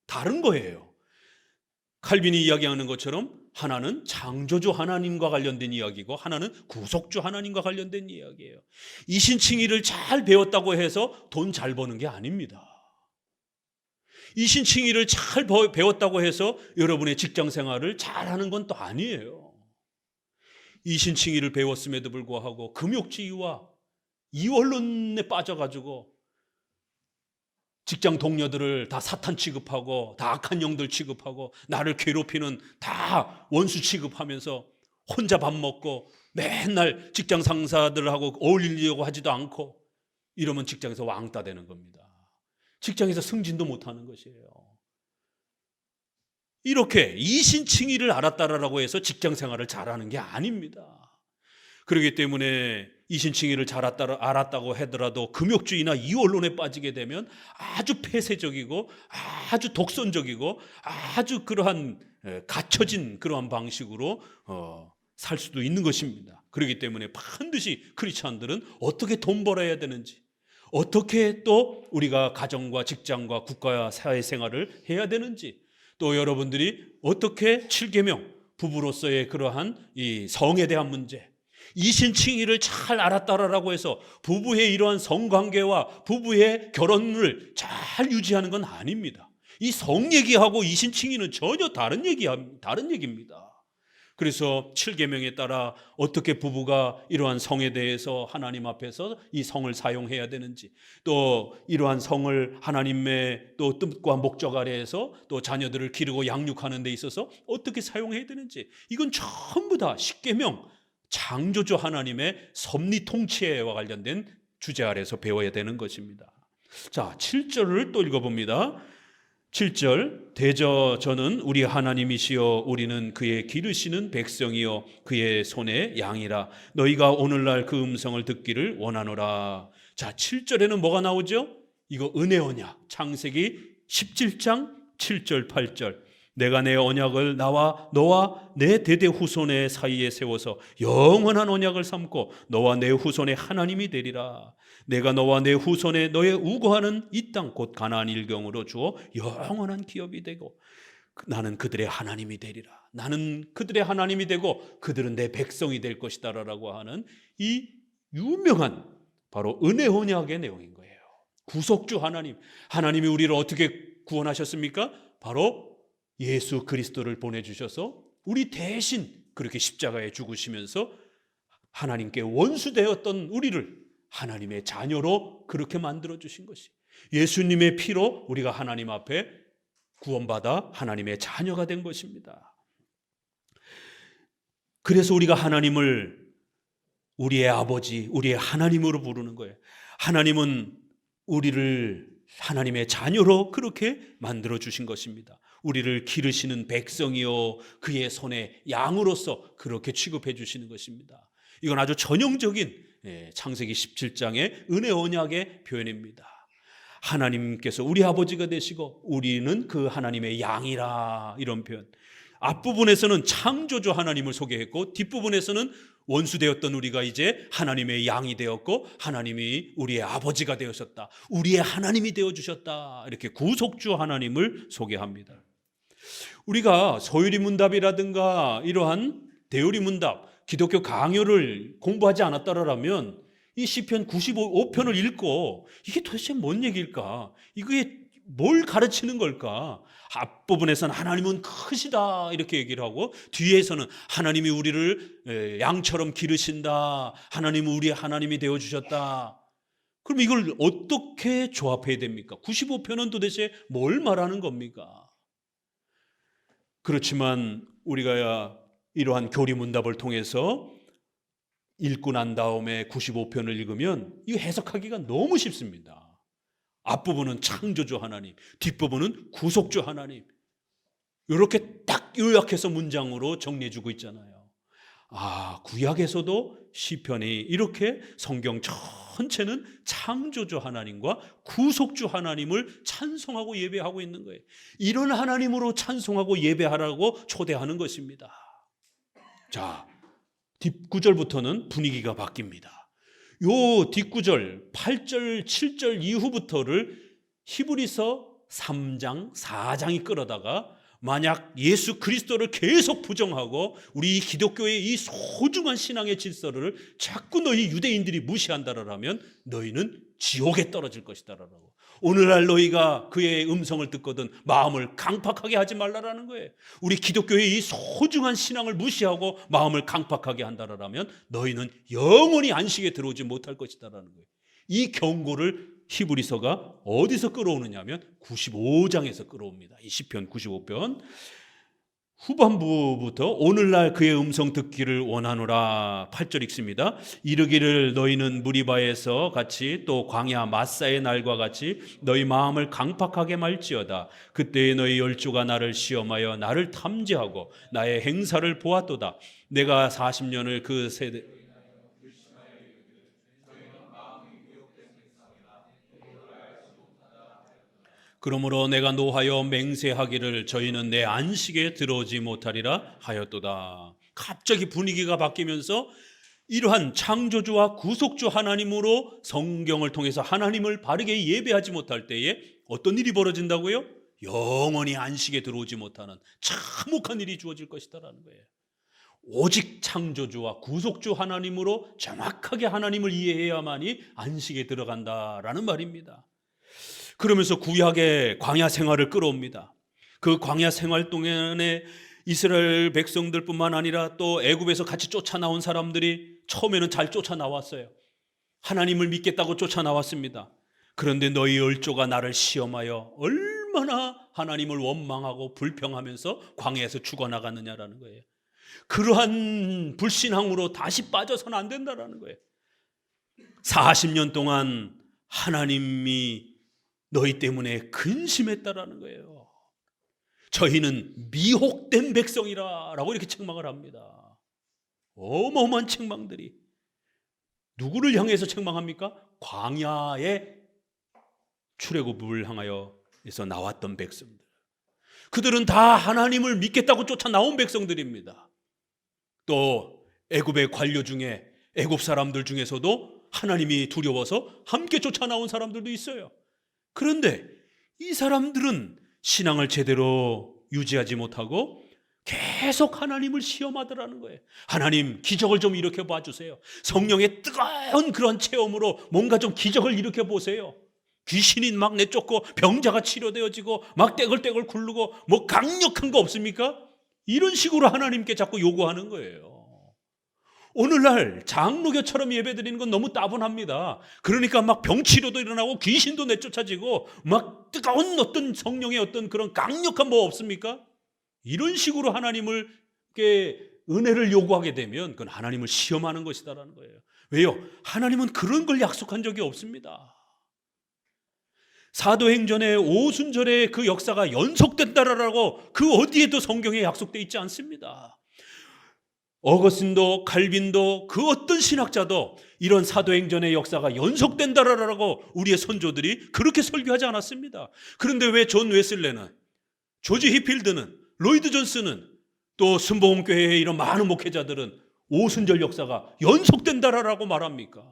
다른 거예요. 칼빈이 이야기하는 것처럼 하나는 창조주 하나님과 관련된 이야기고 하나는 구속주 하나님과 관련된 이야기예요. 이신칭의를 잘 배웠다고 해서 돈 잘 버는 게 아닙니다. 이신칭의를 잘 배웠다고 해서 여러분의 직장 생활을 잘하는 건 또 아니에요. 이신칭의를 배웠음에도 불구하고 금욕주의와 이원론에 빠져가지고 직장 동료들을 다 사탄 취급하고 다 악한 영들 취급하고 나를 괴롭히는 다 원수 취급하면서 혼자 밥 먹고 맨날 직장 상사들하고 어울리려고 하지도 않고 이러면 직장에서 왕따 되는 겁니다. 직장에서 승진도 못하는 것이에요. 이렇게 이신칭의를 알았다라고 해서 직장 생활을 잘하는 게 아닙니다. 그렇기 때문에 이신칭의를 잘 알았다고 하더라도 금욕주의나 이원론에 빠지게 되면 아주 폐쇄적이고 아주 독선적이고 아주 그러한 갇혀진 그러한 방식으로 살 수도 있는 것입니다. 그렇기 때문에 반드시 크리스찬들은 어떻게 돈 벌어야 되는지, 어떻게 또 우리가 가정과 직장과 국가 사회생활을 해야 되는지, 또 여러분들이 어떻게 7계명 부부로서의 그러한 이 성에 대한 문제, 이신칭의를 잘 알았다라고 해서 부부의 이러한 성관계와 부부의 결혼을 잘 유지하는 건 아닙니다. 이 성 얘기하고 이신칭의는 전혀 다른 얘기입니다. 그래서 7계명에 따라 어떻게 부부가 이러한 성에 대해서 하나님 앞에서 이 성을 사용해야 되는지, 또 이러한 성을 하나님의 또 뜻과 목적 아래에서 또 자녀들을 기르고 양육하는 데 있어서 어떻게 사용해야 되는지, 이건 전부 다 10계명 창조주 하나님의 섭리 통치와 관련된 주제 아래에서 배워야 되는 것입니다. 자, 7절을 또 읽어봅니다. 7절 대저 저는 우리 하나님이시여 우리는 그의 기르시는 백성이요 그의 손의 양이라 너희가 오늘날 그 음성을 듣기를 원하노라. 자, 7절에는 뭐가 나오죠? 이거 은혜 언약. 창세기 17장 7절 8절. 내가 내 언약을 너와 내 대대 후손의 사이에 세워서 영원한 언약을 삼고 너와 내 후손의 하나님이 되리라. 내가 너와 내 후손에 너의 우거하는 이 땅 곧 가나안 일경으로 주어 영원한 기업이 되고 나는 그들의 하나님이 되리라. 나는 그들의 하나님이 되고 그들은 내 백성이 될 것이다라고 하는 이 유명한 바로 은혜 언약의 내용인 거예요. 구속주 하나님, 하나님이 우리를 어떻게 구원하셨습니까? 바로 예수 그리스도를 보내주셔서 우리 대신 그렇게 십자가에 죽으시면서 하나님께 원수되었던 우리를 하나님의 자녀로 그렇게 만들어주신 것이, 예수님의 피로 우리가 하나님 앞에 구원받아 하나님의 자녀가 된 것입니다. 그래서 우리가 하나님을 우리의 아버지, 우리의 하나님으로 부르는 거예요. 하나님은 우리를 하나님의 자녀로 그렇게 만들어주신 것입니다. 우리를 기르시는 백성이요 그의 손에 양으로서 그렇게 취급해 주시는 것입니다. 이건 아주 전형적인 창세기 17장의 은혜 언약의 표현입니다. 하나님께서 우리 아버지가 되시고 우리는 그 하나님의 양이라, 이런 표현. 앞부분에서는 창조주 하나님을 소개했고 뒷부분에서는 원수되었던 우리가 이제 하나님의 양이 되었고 하나님이 우리의 아버지가 되었었다, 우리의 하나님이 되어주셨다, 이렇게 구속주 하나님을 소개합니다. 우리가 서유리문답이라든가 이러한 대요리문답, 기독교 강요를 공부하지 않았다라면 이 시편 95편을 읽고 이게 도대체 뭔 얘기일까? 이게 뭘 가르치는 걸까? 앞부분에서는 하나님은 크시다 이렇게 얘기를 하고 뒤에서는 하나님이 우리를 양처럼 기르신다, 하나님은 우리의 하나님이 되어주셨다. 그럼 이걸 어떻게 조합해야 됩니까? 95편은 도대체 뭘 말하는 겁니까? 그렇지만 우리가 이러한 교리문답을 통해서 읽고 난 다음에 95편을 읽으면 이 해석하기가 너무 쉽습니다. 앞부분은 창조주 하나님, 뒷부분은 구속주 하나님, 이렇게 딱 요약해서 문장으로 정리해주고 있잖아요. 구약에서도 시편이 이렇게 성경 전체는 창조주 하나님과 구속주 하나님을 찬송하고 예배하고 있는 거예요. 이런 하나님으로 찬송하고 예배하라고 초대하는 것입니다. 자, 뒷구절부터는 분위기가 바뀝니다. 요 뒷구절 8절 7절 이후부터를 히브리서 3장 4장이 끌어다가 만약 예수 그리스도를 계속 부정하고 우리 기독교의 이 소중한 신앙의 질서를 자꾸 너희 유대인들이 무시한다라면 너희는 지옥에 떨어질 것이다라고. 오늘날 너희가 그의 음성을 듣거든 마음을 강팍하게 하지 말라라는 거예요. 우리 기독교의 이 소중한 신앙을 무시하고 마음을 강팍하게 한다라면 너희는 영원히 안식에 들어오지 못할 것이다라는 거예요. 이 경고를 히브리서가 어디서 끌어오느냐면 95장에서 끌어옵니다. 이 시편 95편 후반부부터 오늘날 그의 음성 듣기를 원하노라 8절 읽습니다. 이르기를 너희는 무리바에서 같이 또 광야 마사의 날과 같이 너희 마음을 강팍하게 말지어다. 그때에 너희 열조가 나를 시험하여 나를 탐지하고 나의 행사를 보았도다. 내가 40년을 그 세대 그러므로 내가 노하여 맹세하기를 저희는 내 안식에 들어오지 못하리라 하였도다. 갑자기 분위기가 바뀌면서 이러한 창조주와 구속주 하나님으로 성경을 통해서 하나님을 바르게 예배하지 못할 때에 어떤 일이 벌어진다고요? 영원히 안식에 들어오지 못하는 참혹한 일이 주어질 것이다라는 거예요. 오직 창조주와 구속주 하나님으로 정확하게 하나님을 이해해야만이 안식에 들어간다라는 말입니다. 그러면서 구약의 광야 생활을 끌어옵니다. 그 광야 생활 동안에 이스라엘 백성들뿐만 아니라 또 애굽에서 같이 쫓아나온 사람들이 처음에는 잘 쫓아나왔어요. 하나님을 믿겠다고 쫓아나왔습니다. 그런데 너희 열조가 나를 시험하여 얼마나 하나님을 원망하고 불평하면서 광야에서 죽어나갔느냐라는 거예요. 그러한 불신앙으로 다시 빠져서는 안 된다라는 거예요. 40년 동안 하나님이 너희 때문에 근심했다라는 거예요. 저희는 미혹된 백성이라 라고 이렇게 책망을 합니다. 어마어마한 책망들이. 누구를 향해서 책망합니까? 광야의 출애굽을 향하여서 나왔던 백성들. 그들은 다 하나님을 믿겠다고 쫓아 나온 백성들입니다. 또 애굽의 관료 중에 애굽 사람들 중에서도 하나님이 두려워서 함께 쫓아 나온 사람들도 있어요. 그런데 이 사람들은 신앙을 제대로 유지하지 못하고 계속 하나님을 시험하더라는 거예요. 하나님, 기적을 좀 일으켜 봐주세요. 성령의 뜨거운 그런 체험으로 뭔가 좀 기적을 일으켜 보세요. 귀신이 막 내쫓고 병자가 치료되어지고 막 떼글떼글 굴르고 뭐 강력한 거 없습니까? 이런 식으로 하나님께 자꾸 요구하는 거예요. 오늘날 장로교처럼 예배드리는 건 너무 따분합니다. 그러니까 막 병치료도 일어나고 귀신도 내쫓아지고 막 뜨거운 어떤 성령의 어떤 그런 강력한 뭐 없습니까? 이런 식으로 하나님을 은혜를 요구하게 되면 그건 하나님을 시험하는 것이다라는 거예요. 왜요? 하나님은 그런 걸 약속한 적이 없습니다. 사도행전의 오순절의 그 역사가 연속된다라고 그 어디에도 성경에 약속되어 있지 않습니다. 어거스틴도 칼빈도 그 어떤 신학자도 이런 사도행전의 역사가 연속된다라고 우리의 선조들이 그렇게 설교하지 않았습니다. 그런데 왜 존 웨슬레는, 조지 히필드는, 로이드 존스는, 또 순복음교회의 이런 많은 목회자들은 오순절 역사가 연속된다라고 말합니까?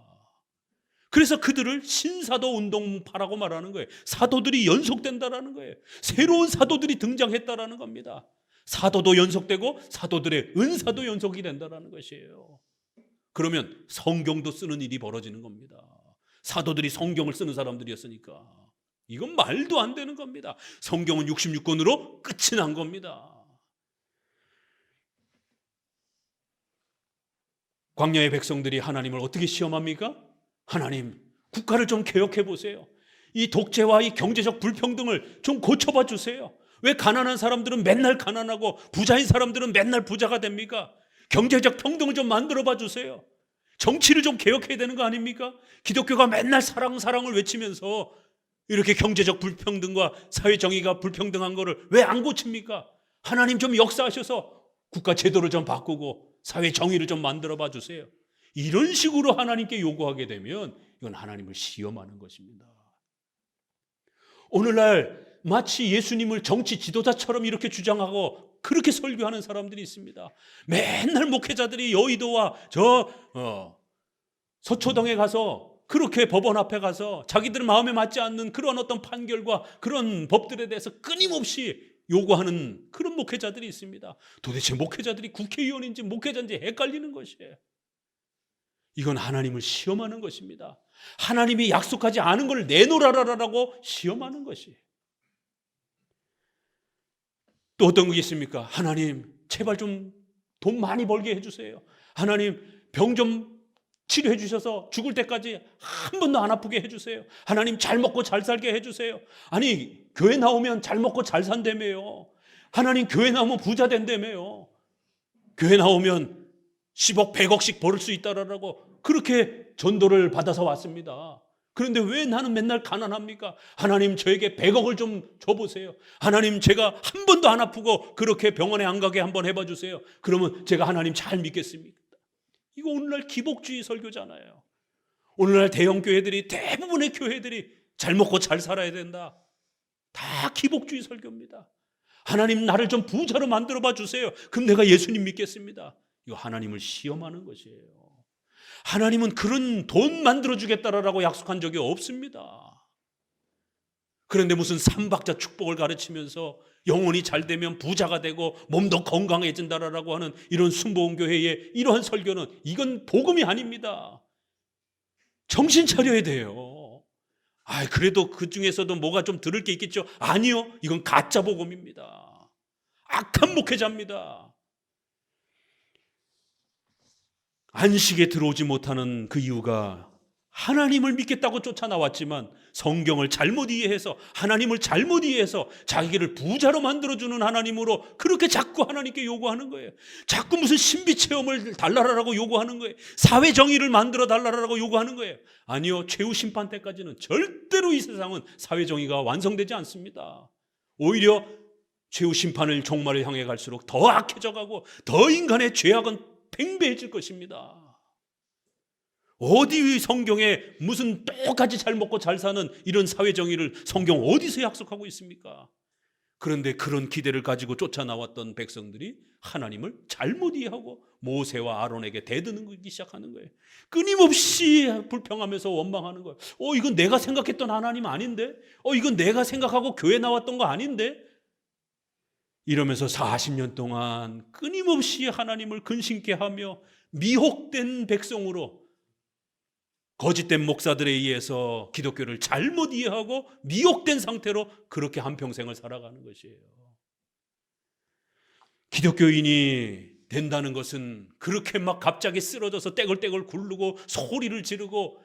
그래서 그들을 신사도 운동파라고 말하는 거예요. 사도들이 연속된다라는 거예요. 새로운 사도들이 등장했다라는 겁니다. 사도도 연속되고 사도들의 은사도 연속이 된다는 것이에요. 그러면 성경도 쓰는 일이 벌어지는 겁니다. 사도들이 성경을 쓰는 사람들이었으니까. 이건 말도 안 되는 겁니다. 성경은 66권으로 끝이 난 겁니다. 광야의 백성들이 하나님을 어떻게 시험합니까? 하나님, 국가를 좀 개혁해 보세요. 이 독재와 이 경제적 불평등을 좀 고쳐봐 주세요. 왜 가난한 사람들은 맨날 가난하고 부자인 사람들은 맨날 부자가 됩니까? 경제적 평등을 좀 만들어 봐 주세요. 정치를 좀 개혁해야 되는 거 아닙니까? 기독교가 맨날 사랑을 외치면서 이렇게 경제적 불평등과 사회정의가 불평등한 거를 왜 안 고칩니까? 하나님 좀 역사하셔서 국가 제도를 좀 바꾸고 사회정의를 좀 만들어 봐 주세요. 이런 식으로 하나님께 요구하게 되면 이건 하나님을 시험하는 것입니다. 오늘날 마치 예수님을 정치 지도자처럼 이렇게 주장하고 그렇게 설교하는 사람들이 있습니다. 맨날 목회자들이 여의도와 서초동에 가서 그렇게 법원 앞에 가서 자기들 마음에 맞지 않는 그런 어떤 판결과 그런 법들에 대해서 끊임없이 요구하는 그런 목회자들이 있습니다. 도대체 목회자들이 국회의원인지 목회자인지 헷갈리는 것이에요. 이건 하나님을 시험하는 것입니다. 하나님이 약속하지 않은 걸 내놓으라라고 시험하는 것이에요. 또 어떤 게 있습니까? 하나님, 제발 좀 돈 많이 벌게 해주세요. 하나님, 병 좀 치료해 주셔서 죽을 때까지 한 번도 안 아프게 해주세요. 하나님, 잘 먹고 잘 살게 해주세요. 아니, 교회 나오면 잘 먹고 잘 산다며요. 하나님, 교회 나오면 부자 된다며요. 교회 나오면 10억, 100억씩 벌을 수 있다라고 그렇게 전도를 받아서 왔습니다. 그런데 왜 나는 맨날 가난합니까? 하나님, 저에게 100억을 좀 줘보세요. 하나님, 제가 한 번도 안 아프고 그렇게 병원에 안 가게 한번 해봐 주세요. 그러면 제가 하나님 잘 믿겠습니다. 이거 오늘날 기복주의 설교잖아요. 오늘날 대형 교회들이, 대부분의 교회들이 잘 먹고 잘 살아야 된다. 다 기복주의 설교입니다. 하나님, 나를 좀 부자로 만들어 봐 주세요. 그럼 내가 예수님 믿겠습니다. 이거 하나님을 시험하는 것이에요. 하나님은 그런 돈 만들어 주겠다라고 약속한 적이 없습니다. 그런데 무슨 삼박자 축복을 가르치면서 영혼이 잘 되면 부자가 되고 몸도 건강해진다라고 하는 이런 순복음교회의 이러한 설교는 이건 복음이 아닙니다. 정신 차려야 돼요. 그래도 그 중에서도 뭐가 좀 들을 게 있겠죠? 아니요, 이건 가짜 복음입니다. 악한 목회자입니다. 안식에 들어오지 못하는 그 이유가 하나님을 믿겠다고 쫓아나왔지만 성경을 잘못 이해해서 하나님을 잘못 이해해서 자기를 부자로 만들어주는 하나님으로 그렇게 자꾸 하나님께 요구하는 거예요. 자꾸 무슨 신비 체험을 달라라라고 요구하는 거예요. 사회 정의를 만들어 달라라라고 요구하는 거예요. 아니요, 최후 심판 때까지는 절대로 이 세상은 사회 정의가 완성되지 않습니다. 오히려 최후 심판을 종말을 향해 갈수록 더 악해져 가고 더 인간의 죄악은 팽배해질 것입니다. 어디 성경에 무슨 똑같이 잘 먹고 잘 사는 이런 사회 정의를 성경 어디서 약속하고 있습니까? 그런데 그런 기대를 가지고 쫓아나왔던 백성들이 하나님을 잘못 이해하고 모세와 아론에게 대드는 시작하는 거예요. 끊임없이 불평하면서 원망하는 거예요. 이건 내가 생각했던 하나님 아닌데? 이건 내가 생각하고 교회 나왔던 거 아닌데? 이러면서 40년 동안 끊임없이 하나님을 근심케 하며 미혹된 백성으로, 거짓된 목사들에 의해서 기독교를 잘못 이해하고 미혹된 상태로 그렇게 한평생을 살아가는 것이에요. 기독교인이 된다는 것은 그렇게 막 갑자기 쓰러져서 떼굴떼굴 굴르고 소리를 지르고,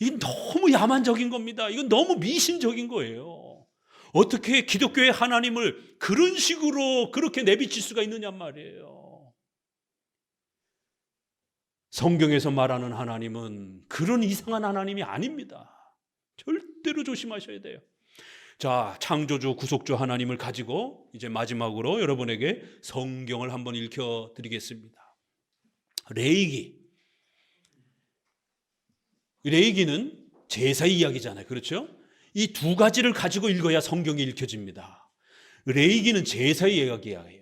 이건 너무 야만적인 겁니다. 이건 너무 미신적인 거예요. 어떻게 기독교의 하나님을 그런 식으로 그렇게 내비칠 수가 있느냐 말이에요. 성경에서 말하는 하나님은 그런 이상한 하나님이 아닙니다. 절대로 조심하셔야 돼요. 자, 창조주 구속주 하나님을 가지고 이제 마지막으로 여러분에게 성경을 한번 읽혀드리겠습니다. 레위기는 제사 이야기잖아요. 그렇죠? 이 두 가지를 가지고 읽어야 성경이 읽혀집니다. 레위기는 제사의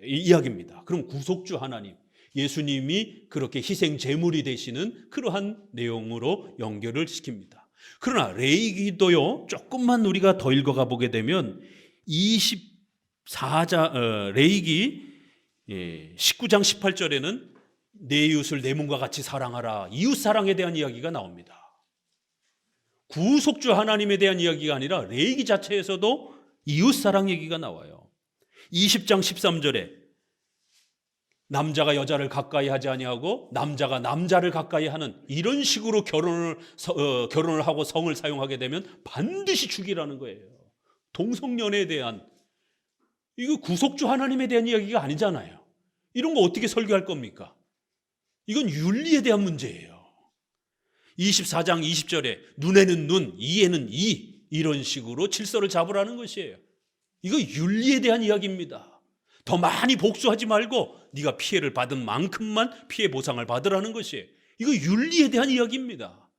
이야기입니다. 그럼 구속주 하나님, 예수님이 그렇게 희생 제물이 되시는 그러한 내용으로 연결을 시킵니다. 그러나 레위기도요, 조금만 우리가 더 읽어가 보게 되면 24장 레위기 19장 18절에는 내 이웃을 내 몸과 같이 사랑하라, 이웃 사랑에 대한 이야기가 나옵니다. 구속주 하나님에 대한 이야기가 아니라 레위기 자체에서도 이웃 사랑 얘기가 나와요. 20장 13절에 남자가 여자를 가까이 하지 아니하고 남자가 남자를 가까이 하는 이런 식으로 결혼을 하고 성을 사용하게 되면 반드시 죽이라는 거예요. 동성연애에 대한, 이거 구속주 하나님에 대한 이야기가 아니잖아요. 이런 거 어떻게 설교할 겁니까? 이건 윤리에 대한 문제예요. 24장 20절에 눈에는 눈, 이에는 이, 이런 식으로 질서를 잡으라는 것이에요. 이거 윤리에 대한 이야기입니다. 더 많이 복수하지 말고 네가 피해를 받은 만큼만 피해 보상을 받으라는 것이에요. 이거 윤리에 대한 이야기입니다.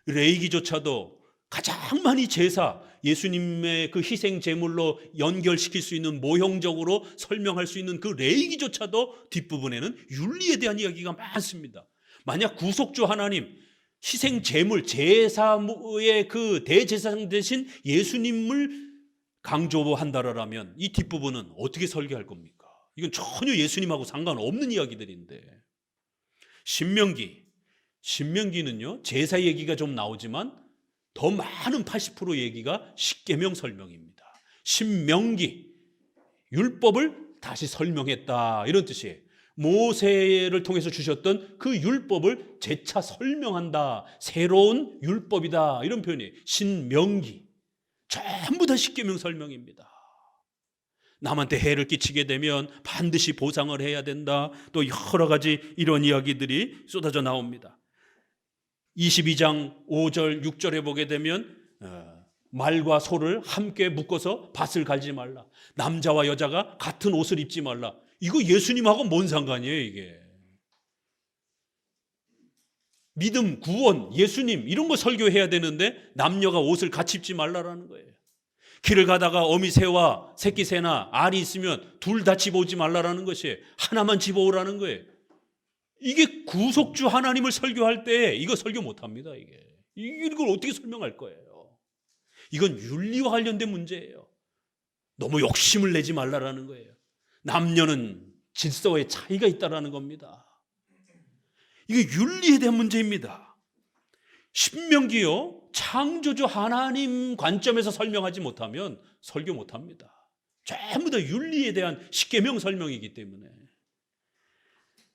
레위기조차도 가장 많이 제사, 예수님의 그 희생 제물로 연결시킬 수 있는, 모형적으로 설명할 수 있는 그 레위기조차도 뒷부분에는 윤리에 대한 이야기가 많습니다. 만약 구속주 하나님, 희생 제물, 제사의 그 대제사장 대신 예수님을 강조한다라면 이 뒷부분은 어떻게 설계할 겁니까? 이건 전혀 예수님하고 상관없는 이야기들인데. 신명기는요, 제사 얘기가 좀 나오지만 더 많은 80% 얘기가 십계명 설명입니다. 신명기, 율법을 다시 설명했다, 이런 뜻이에요. 모세를 통해서 주셨던 그 율법을 재차 설명한다, 새로운 율법이다, 이런 표현이에요. 신명기, 전부 다 십계명 설명입니다. 남한테 해를 끼치게 되면 반드시 보상을 해야 된다, 또 여러 가지 이런 이야기들이 쏟아져 나옵니다. 22장 5절 6절에 보게 되면 말과 소를 함께 묶어서 밭을 갈지 말라, 남자와 여자가 같은 옷을 입지 말라. 이거 예수님하고 뭔 상관이에요? 이게 믿음, 구원, 예수님 이런 거 설교해야 되는데 남녀가 옷을 같이 입지 말라라는 거예요. 길을 가다가 어미새와 새끼새나 알이 있으면 둘 다 집어오지 말라라는 것이에요. 하나만 집어오라는 거예요. 이게 구속주 하나님을 설교할 때 이거 설교 못합니다. 이걸 어떻게 설명할 거예요? 이건 윤리와 관련된 문제예요. 너무 욕심을 내지 말라라는 거예요. 남녀는 질서의 차이가 있다라는 겁니다. 이게 윤리에 대한 문제입니다. 신명기요, 창조주 하나님 관점에서 설명하지 못하면 설교 못합니다. 전부 다 윤리에 대한 십계명 설명이기 때문에.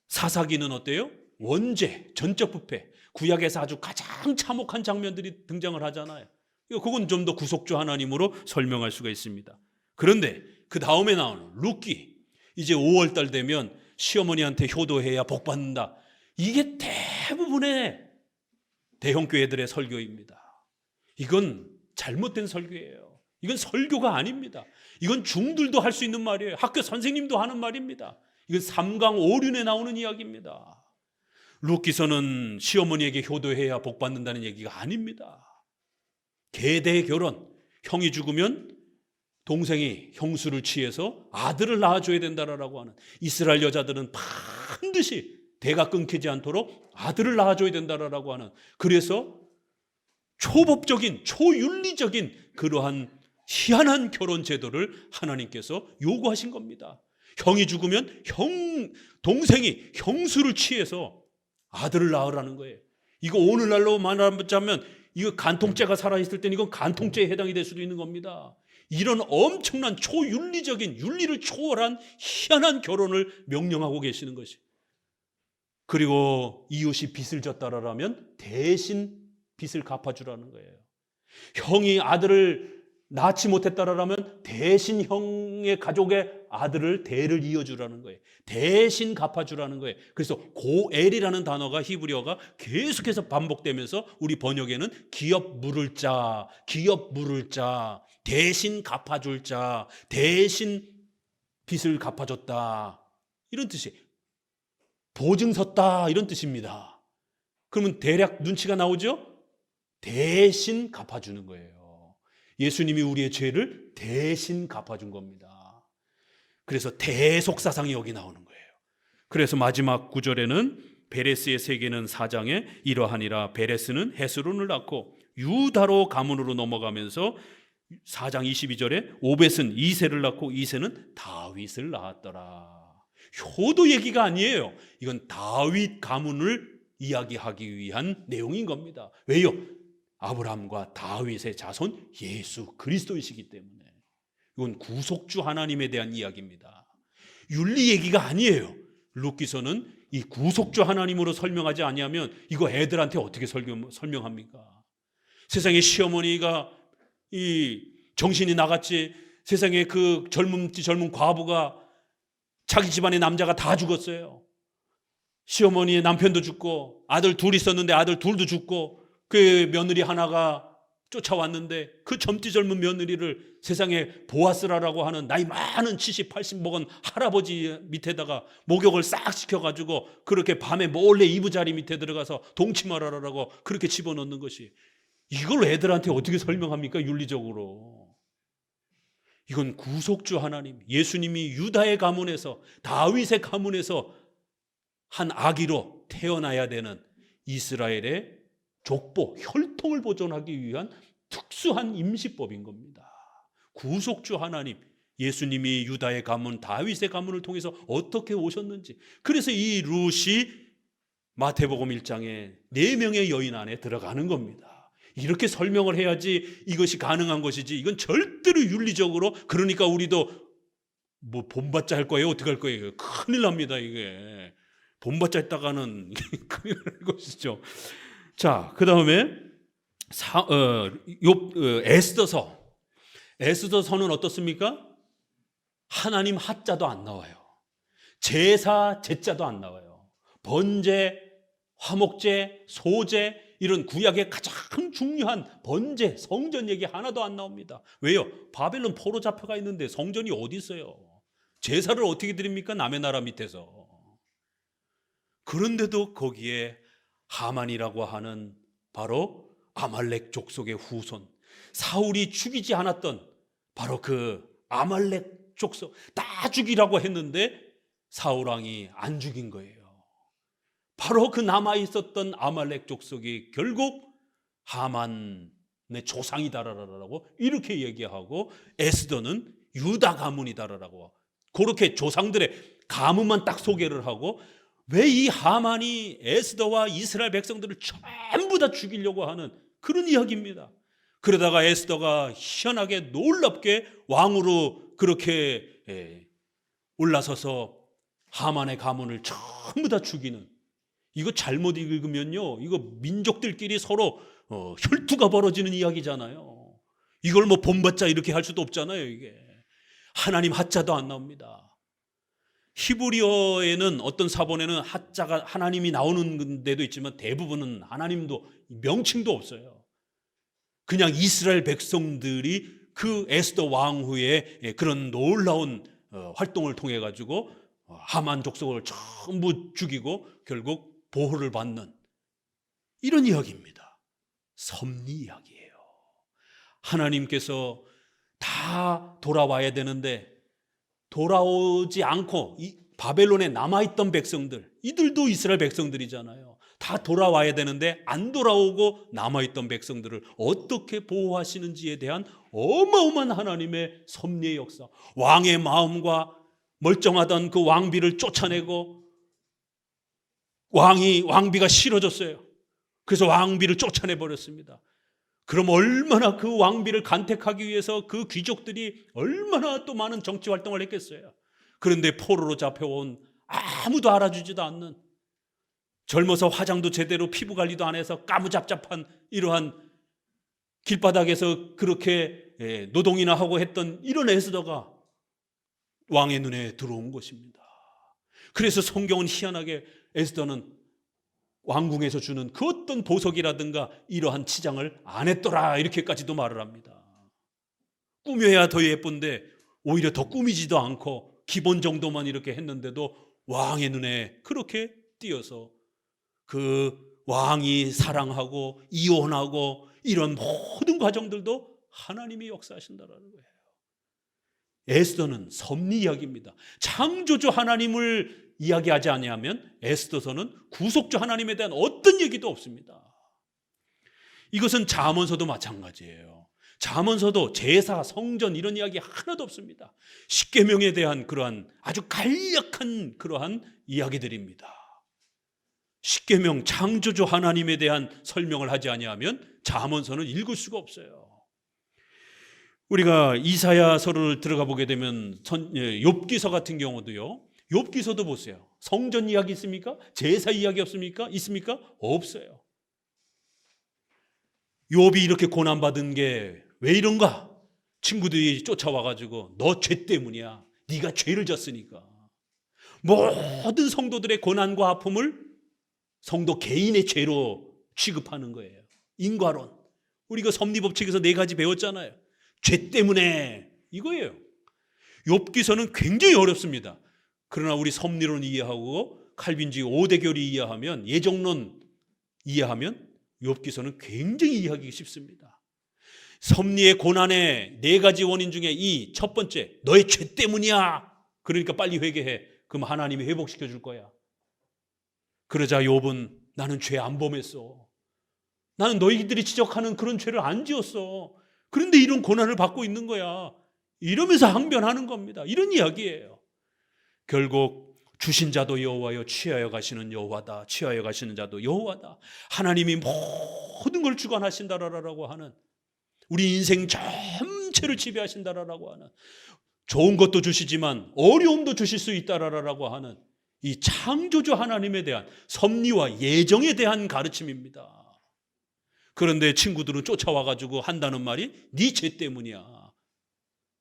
사사기는 어때요? 원죄, 전적 부패, 구약에서 아주 가장 참혹한 장면들이 등장을 하잖아요. 그건 좀 더 구속주 하나님으로 설명할 수가 있습니다. 그런데 그 다음에 나오는 룻기, 이제 5월달 되면 시어머니한테 효도해야 복 받는다. 이게 대부분의 대형교회들의 설교입니다. 이건 잘못된 설교예요. 이건 설교가 아닙니다. 이건 중들도 할 수 있는 말이에요. 학교 선생님도 하는 말입니다. 이건 삼강오륜에 나오는 이야기입니다. 룻기서는 시어머니에게 효도해야 복 받는다는 얘기가 아닙니다. 계대 결혼, 형이 죽으면 동생이 형수를 취해서 아들을 낳아줘야 된다라고 하는, 이스라엘 여자들은 반드시 대가 끊기지 않도록 아들을 낳아줘야 된다라고 하는, 그래서 초법적인 초윤리적인 그러한 희한한 결혼 제도를 하나님께서 요구하신 겁니다. 형이 죽으면 동생이 형수를 취해서 아들을 낳으라는 거예요. 이거 오늘날로 말하자면 이거 간통죄가 살아있을 때는 이건 간통죄에 해당이 될 수도 있는 겁니다. 이런 엄청난 초윤리적인, 윤리를 초월한 희한한 결혼을 명령하고 계시는 것이. 그리고 이웃이 빚을 졌다라면 대신 빚을 갚아주라는 거예요. 형이 아들을 낳지 못했다라면 대신 형의 가족의 아들을 대를 이어주라는 거예요. 대신 갚아주라는 거예요. 그래서 고엘이라는 단어가, 히브리어가 계속해서 반복되면서 우리 번역에는 기업 물을 자, 기업 물을 자, 대신 갚아줄 자, 대신 빚을 갚아줬다, 이런 뜻이, 보증 섰다, 이런 뜻입니다. 그러면 대략 눈치가 나오죠? 대신 갚아주는 거예요. 예수님이 우리의 죄를 대신 갚아준 겁니다. 그래서 대속사상이 여기 나오는 거예요. 그래서 마지막 구절에는 베레스의 세계는 사장에 이러하니라. 베레스는 헤스론을 낳고 유다로 가문으로 넘어가면서 4장 22절에 오벳은 이새를 낳고 이새는 다윗을 낳았더라. 효도 얘기가 아니에요. 이건 다윗 가문을 이야기하기 위한 내용인 겁니다. 왜요? 아브라함과 다윗의 자손 예수 그리스도이시기 때문에. 이건 구속주 하나님에 대한 이야기입니다. 윤리 얘기가 아니에요. 룻기서는 이 구속주 하나님으로 설명하지 아니하면 이거 애들한테 어떻게 설명합니까? 세상에 시어머니가 이 정신이 나갔지, 세상에 그 젊은 과부가 자기 집안의 남자가 다 죽었어요. 시어머니의 남편도 죽고 아들 둘 있었는데 아들 둘도 죽고, 그 며느리 하나가 쫓아왔는데 그 젊디 젊은 며느리를 세상에 보아스라라고 하는 나이 많은 70, 80 먹은 할아버지 밑에다가 목욕을 싹 시켜가지고 그렇게 밤에 몰래 이부자리 밑에 들어가서 동치마라라고 그렇게 집어넣는 것이, 이걸 애들한테 어떻게 설명합니까? 윤리적으로. 이건 구속주 하나님, 예수님이 유다의 가문에서, 다윗의 가문에서 한 아기로 태어나야 되는 이스라엘의 족보, 혈통을 보존하기 위한 특수한 임시법인 겁니다. 구속주 하나님, 예수님이 유다의 가문, 다윗의 가문을 통해서 어떻게 오셨는지. 그래서 이 룻이 마태복음 1장에 4명의 여인 안에 들어가는 겁니다. 이렇게 설명을 해야지 이것이 가능한 것이지, 이건 절대로 윤리적으로, 그러니까 우리도 뭐 본받자 할 거예요, 어떻게 할 거예요? 큰일 납니다. 이게 본받자 했다가는 큰일 날 것이죠. 자, 그 다음에 에스더서는 어떻습니까? 하나님 하자도 안 나와요. 제사 제자도 안 나와요. 번제, 화목제, 소제, 이런 구약의 가장 중요한 번제, 성전 얘기 하나도 안 나옵니다. 왜요? 바벨론 포로 잡혀가 있는데 성전이 어디 있어요? 제사를 어떻게 드립니까? 남의 나라 밑에서. 그런데도 거기에 하만이라고 하는 바로 아말렉 족속의 후손, 사울이 죽이지 않았던 바로 그 아말렉 족속 다 죽이라고 했는데 사울 왕이 안 죽인 거예요. 바로 그 남아있었던 아말렉 족속이 결국 하만의 조상이다라고 이렇게 얘기하고, 에스더는 유다 가문이다라고 그렇게 조상들의 가문만 딱 소개를 하고, 왜 이 하만이 에스더와 이스라엘 백성들을 전부 다 죽이려고 하는 그런 이야기입니다. 그러다가 에스더가 희한하게 놀랍게 왕으로 그렇게 올라서서 하만의 가문을 전부 다 죽이는, 이거 잘못 읽으면요, 이거 민족들끼리 서로 혈투가 벌어지는 이야기잖아요. 이걸 뭐 본받자 이렇게 할 수도 없잖아요. 이게 하나님 하자도 안 나옵니다. 히브리어에는 어떤 사본에는 하자가 하나님이 나오는 데도 있지만 대부분은 하나님도 명칭도 없어요. 그냥 이스라엘 백성들이 그 에스더 왕후의 그런 놀라운 활동을 통해 가지고 하만 족속을 전부 죽이고 결국 보호를 받는 이런 이야기입니다. 섭리 이야기예요. 하나님께서 다 돌아와야 되는데 돌아오지 않고 이 바벨론에 남아있던 백성들, 이들도 이스라엘 백성들이잖아요. 다 돌아와야 되는데 안 돌아오고 남아있던 백성들을 어떻게 보호하시는지에 대한 어마어마한 하나님의 섭리의 역사. 왕의 마음과 멀쩡하던 그 왕비를 쫓아내고 왕비가 싫어졌어요. 그래서 왕비를 쫓아내버렸습니다. 그럼 얼마나 그 왕비를 간택하기 위해서 그 귀족들이 얼마나 또 많은 정치 활동을 했겠어요. 그런데 포로로 잡혀온 아무도 알아주지도 않는, 젊어서 화장도 제대로 피부 관리도 안 해서 까무잡잡한 이러한 길바닥에서 그렇게 노동이나 하고 했던 이런 에스더가 왕의 눈에 들어온 것입니다. 그래서 성경은 희한하게 에스더는 왕궁에서 주는 그 어떤 보석이라든가 이러한 치장을 안 했더라 이렇게까지도 말을 합니다. 꾸며야 더 예쁜데 오히려 더 꾸미지도 않고 기본 정도만 이렇게 했는데도 왕의 눈에 그렇게 띄어서 그 왕이 사랑하고 이혼하고 이런 모든 과정들도 하나님이 역사하신다라는 거예요. 에스더는 섭리 이야기입니다. 창조주 하나님을 이야기하지 아니하면 에스더서는 구속주 하나님에 대한 어떤 얘기도 없습니다. 이것은 잠언서도 마찬가지예요. 잠언서도 제사, 성전 이런 이야기 하나도 없습니다. 십계명에 대한 그러한 아주 간략한 그러한 이야기들입니다. 십계명, 창조주 하나님에 대한 설명을 하지 아니하면 잠언서는 읽을 수가 없어요. 우리가 이사야서를 들어가 보게 되면 욥기서 같은 경우도요. 욥기서도 보세요. 성전 이야기 있습니까? 제사 이야기 없습니까? 있습니까? 없어요. 욥이 이렇게 고난받은 게 왜 이런가? 친구들이 쫓아와가지고 너 죄 때문이야. 네가 죄를 졌으니까. 모든 성도들의 고난과 아픔을 성도 개인의 죄로 취급하는 거예요. 인과론. 우리가 섭리법칙에서 4가지 배웠잖아요. 죄 때문에 이거예요. 욥기서는 굉장히 어렵습니다. 그러나 우리 섭리론 이해하고 칼빈주의 5대교리 이해하면, 예정론 이해하면 욥기서는 굉장히 이해하기 쉽습니다. 섭리의 고난의 4가지 원인 중에 이 첫 번째, 너의 죄 때문이야. 그러니까 빨리 회개해. 그럼 하나님이 회복시켜 줄 거야. 그러자 욥은 나는 죄 안 범했어. 나는 너희들이 지적하는 그런 죄를 안 지었어. 그런데 이런 고난을 받고 있는 거야. 이러면서 항변하는 겁니다. 이런 이야기예요. 결국 주신 자도 여호와여, 취하여 가시는 여호와다. 취하여 가시는 자도 여호와다. 하나님이 모든 걸 주관하신다라고 하는, 우리 인생 전체를 지배하신다라고 하는, 좋은 것도 주시지만 어려움도 주실 수 있다라고 하는 이 창조주 하나님에 대한 섭리와 예정에 대한 가르침입니다. 그런데 친구들은 쫓아와가지고 한다는 말이 네 죄 때문이야.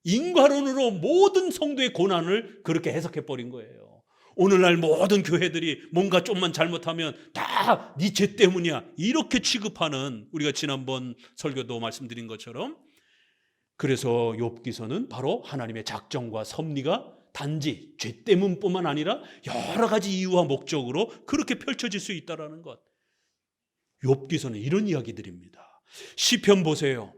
인과론으로 모든 성도의 고난을 그렇게 해석해버린 거예요. 오늘날 모든 교회들이 뭔가 좀만 잘못하면 다 네 죄 때문이야 이렇게 취급하는, 우리가 지난번 설교도 말씀드린 것처럼, 그래서 욥기서는 바로 하나님의 작정과 섭리가 단지 죄 때문뿐만 아니라 여러 가지 이유와 목적으로 그렇게 펼쳐질 수 있다는 것. 욥기서는 이런 이야기들입니다. 시편 보세요.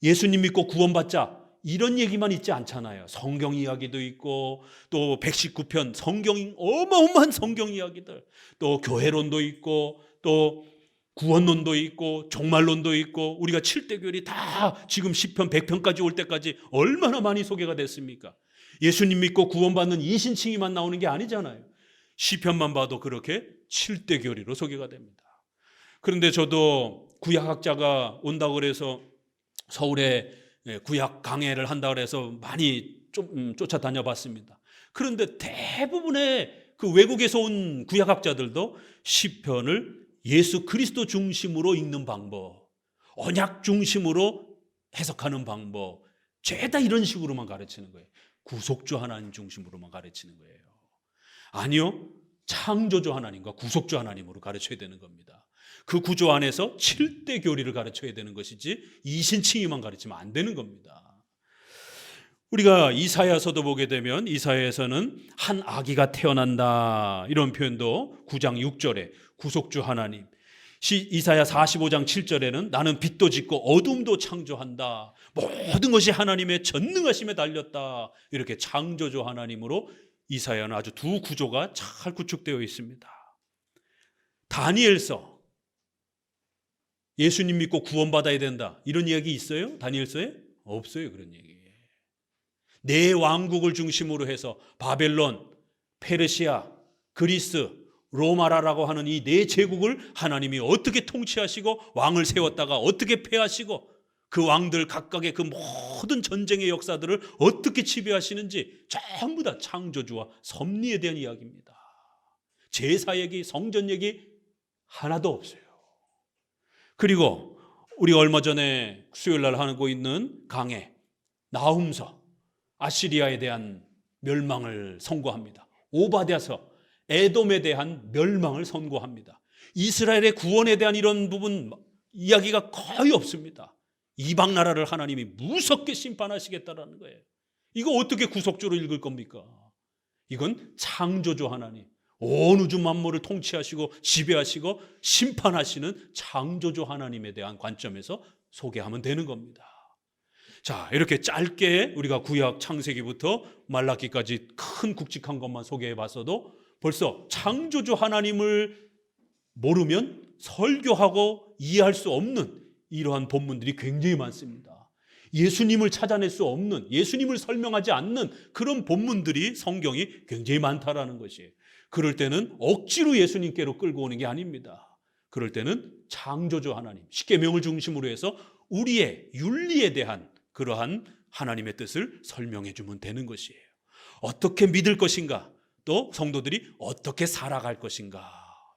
예수님 믿고 구원받자 이런 얘기만 있지 않잖아요. 성경 이야기도 있고, 또 119편 성경, 어마어마한 성경 이야기들, 또 교회론도 있고, 또 구원론도 있고, 종말론도 있고, 우리가 7대교리 다 지금 10편 100편까지 올 때까지 얼마나 많이 소개가 됐습니까? 예수님 믿고 구원받는 이신칭의만 나오는 게 아니잖아요. 시편만 봐도 그렇게 7대교리로 소개가 됩니다. 그런데 저도 구약학자가 온다고 그래서 서울에 구약 강해를 한다고 해서 많이 좀 쫓아다녀 봤습니다. 그런데 대부분의 그 외국에서 온 구약학자들도 시편을 예수 그리스도 중심으로 읽는 방법, 언약 중심으로 해석하는 방법, 죄다 이런 식으로만 가르치는 거예요. 구속주 하나님 중심으로만 가르치는 거예요. 아니요, 창조주 하나님과 구속주 하나님으로 가르쳐야 되는 겁니다. 그 구조 안에서 7대 교리를 가르쳐야 되는 것이지 이신칭의만 가르치면 안 되는 겁니다. 우리가 이사야서도 보게 되면 이사야에서는 한 아기가 태어난다 이런 표현도 9장 6절에 구속주 하나님, 이사야 45장 7절에는 나는 빛도 짓고 어둠도 창조한다, 모든 것이 하나님의 전능하심에 달렸다, 이렇게 창조주 하나님으로 이사야는 아주 두 구조가 잘 구축되어 있습니다. 다니엘서, 예수님 믿고 구원받아야 된다 이런 이야기 있어요? 다니엘서에? 없어요. 그런 얘기. 네 왕국을 중심으로 해서 바벨론, 페르시아, 그리스, 로마라라고 하는 이 네 제국을 하나님이 어떻게 통치하시고 왕을 세웠다가 어떻게 패하시고 그 왕들 각각의 그 모든 전쟁의 역사들을 어떻게 지배하시는지 전부 다 창조주와 섭리에 대한 이야기입니다. 제사 얘기, 성전 얘기 하나도 없어요. 그리고 우리가 얼마 전에 수요일 날 하고 있는 강해 나훔서, 아시리아에 대한 멸망을 선고합니다. 오바댜서, 에돔에 대한 멸망을 선고합니다. 이스라엘의 구원에 대한 이런 부분 이야기가 거의 없습니다. 이방 나라를 하나님이 무섭게 심판하시겠다라는 거예요. 이거 어떻게 구속주로 읽을 겁니까? 이건 창조주 하나님, 온 우주 만물을 통치하시고 지배하시고 심판하시는 창조주 하나님에 대한 관점에서 소개하면 되는 겁니다. 자, 이렇게 짧게 우리가 구약 창세기부터 말라기까지 큰 굵직한 것만 소개해 봤어도 벌써 창조주 하나님을 모르면 설교하고 이해할 수 없는 이러한 본문들이 굉장히 많습니다. 예수님을 찾아낼 수 없는, 예수님을 설명하지 않는 그런 본문들이 성경이 굉장히 많다라는 것이에요. 그럴 때는 억지로 예수님께로 끌고 오는 게 아닙니다. 그럴 때는 창조주 하나님, 십계명을 중심으로 해서 우리의 윤리에 대한 그러한 하나님의 뜻을 설명해 주면 되는 것이에요. 어떻게 믿을 것인가, 또 성도들이 어떻게 살아갈 것인가,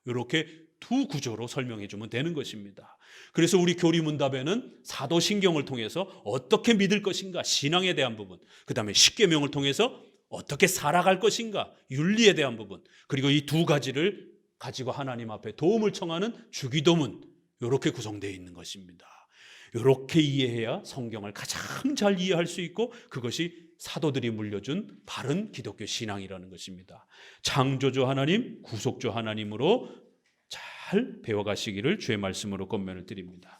이렇게 두 구조로 설명해 주면 되는 것입니다. 그래서 우리 교리문답에는 사도신경을 통해서 어떻게 믿을 것인가, 신앙에 대한 부분, 그 다음에 십계명을 통해서 어떻게 살아갈 것인가, 윤리에 대한 부분, 그리고 이 두 가지를 가지고 하나님 앞에 도움을 청하는 주기도문, 이렇게 구성되어 있는 것입니다. 이렇게 이해해야 성경을 가장 잘 이해할 수 있고 그것이 사도들이 물려준 바른 기독교 신앙이라는 것입니다. 창조주 하나님, 구속주 하나님으로 잘 배워가시기를 주의 말씀으로 권면을 드립니다.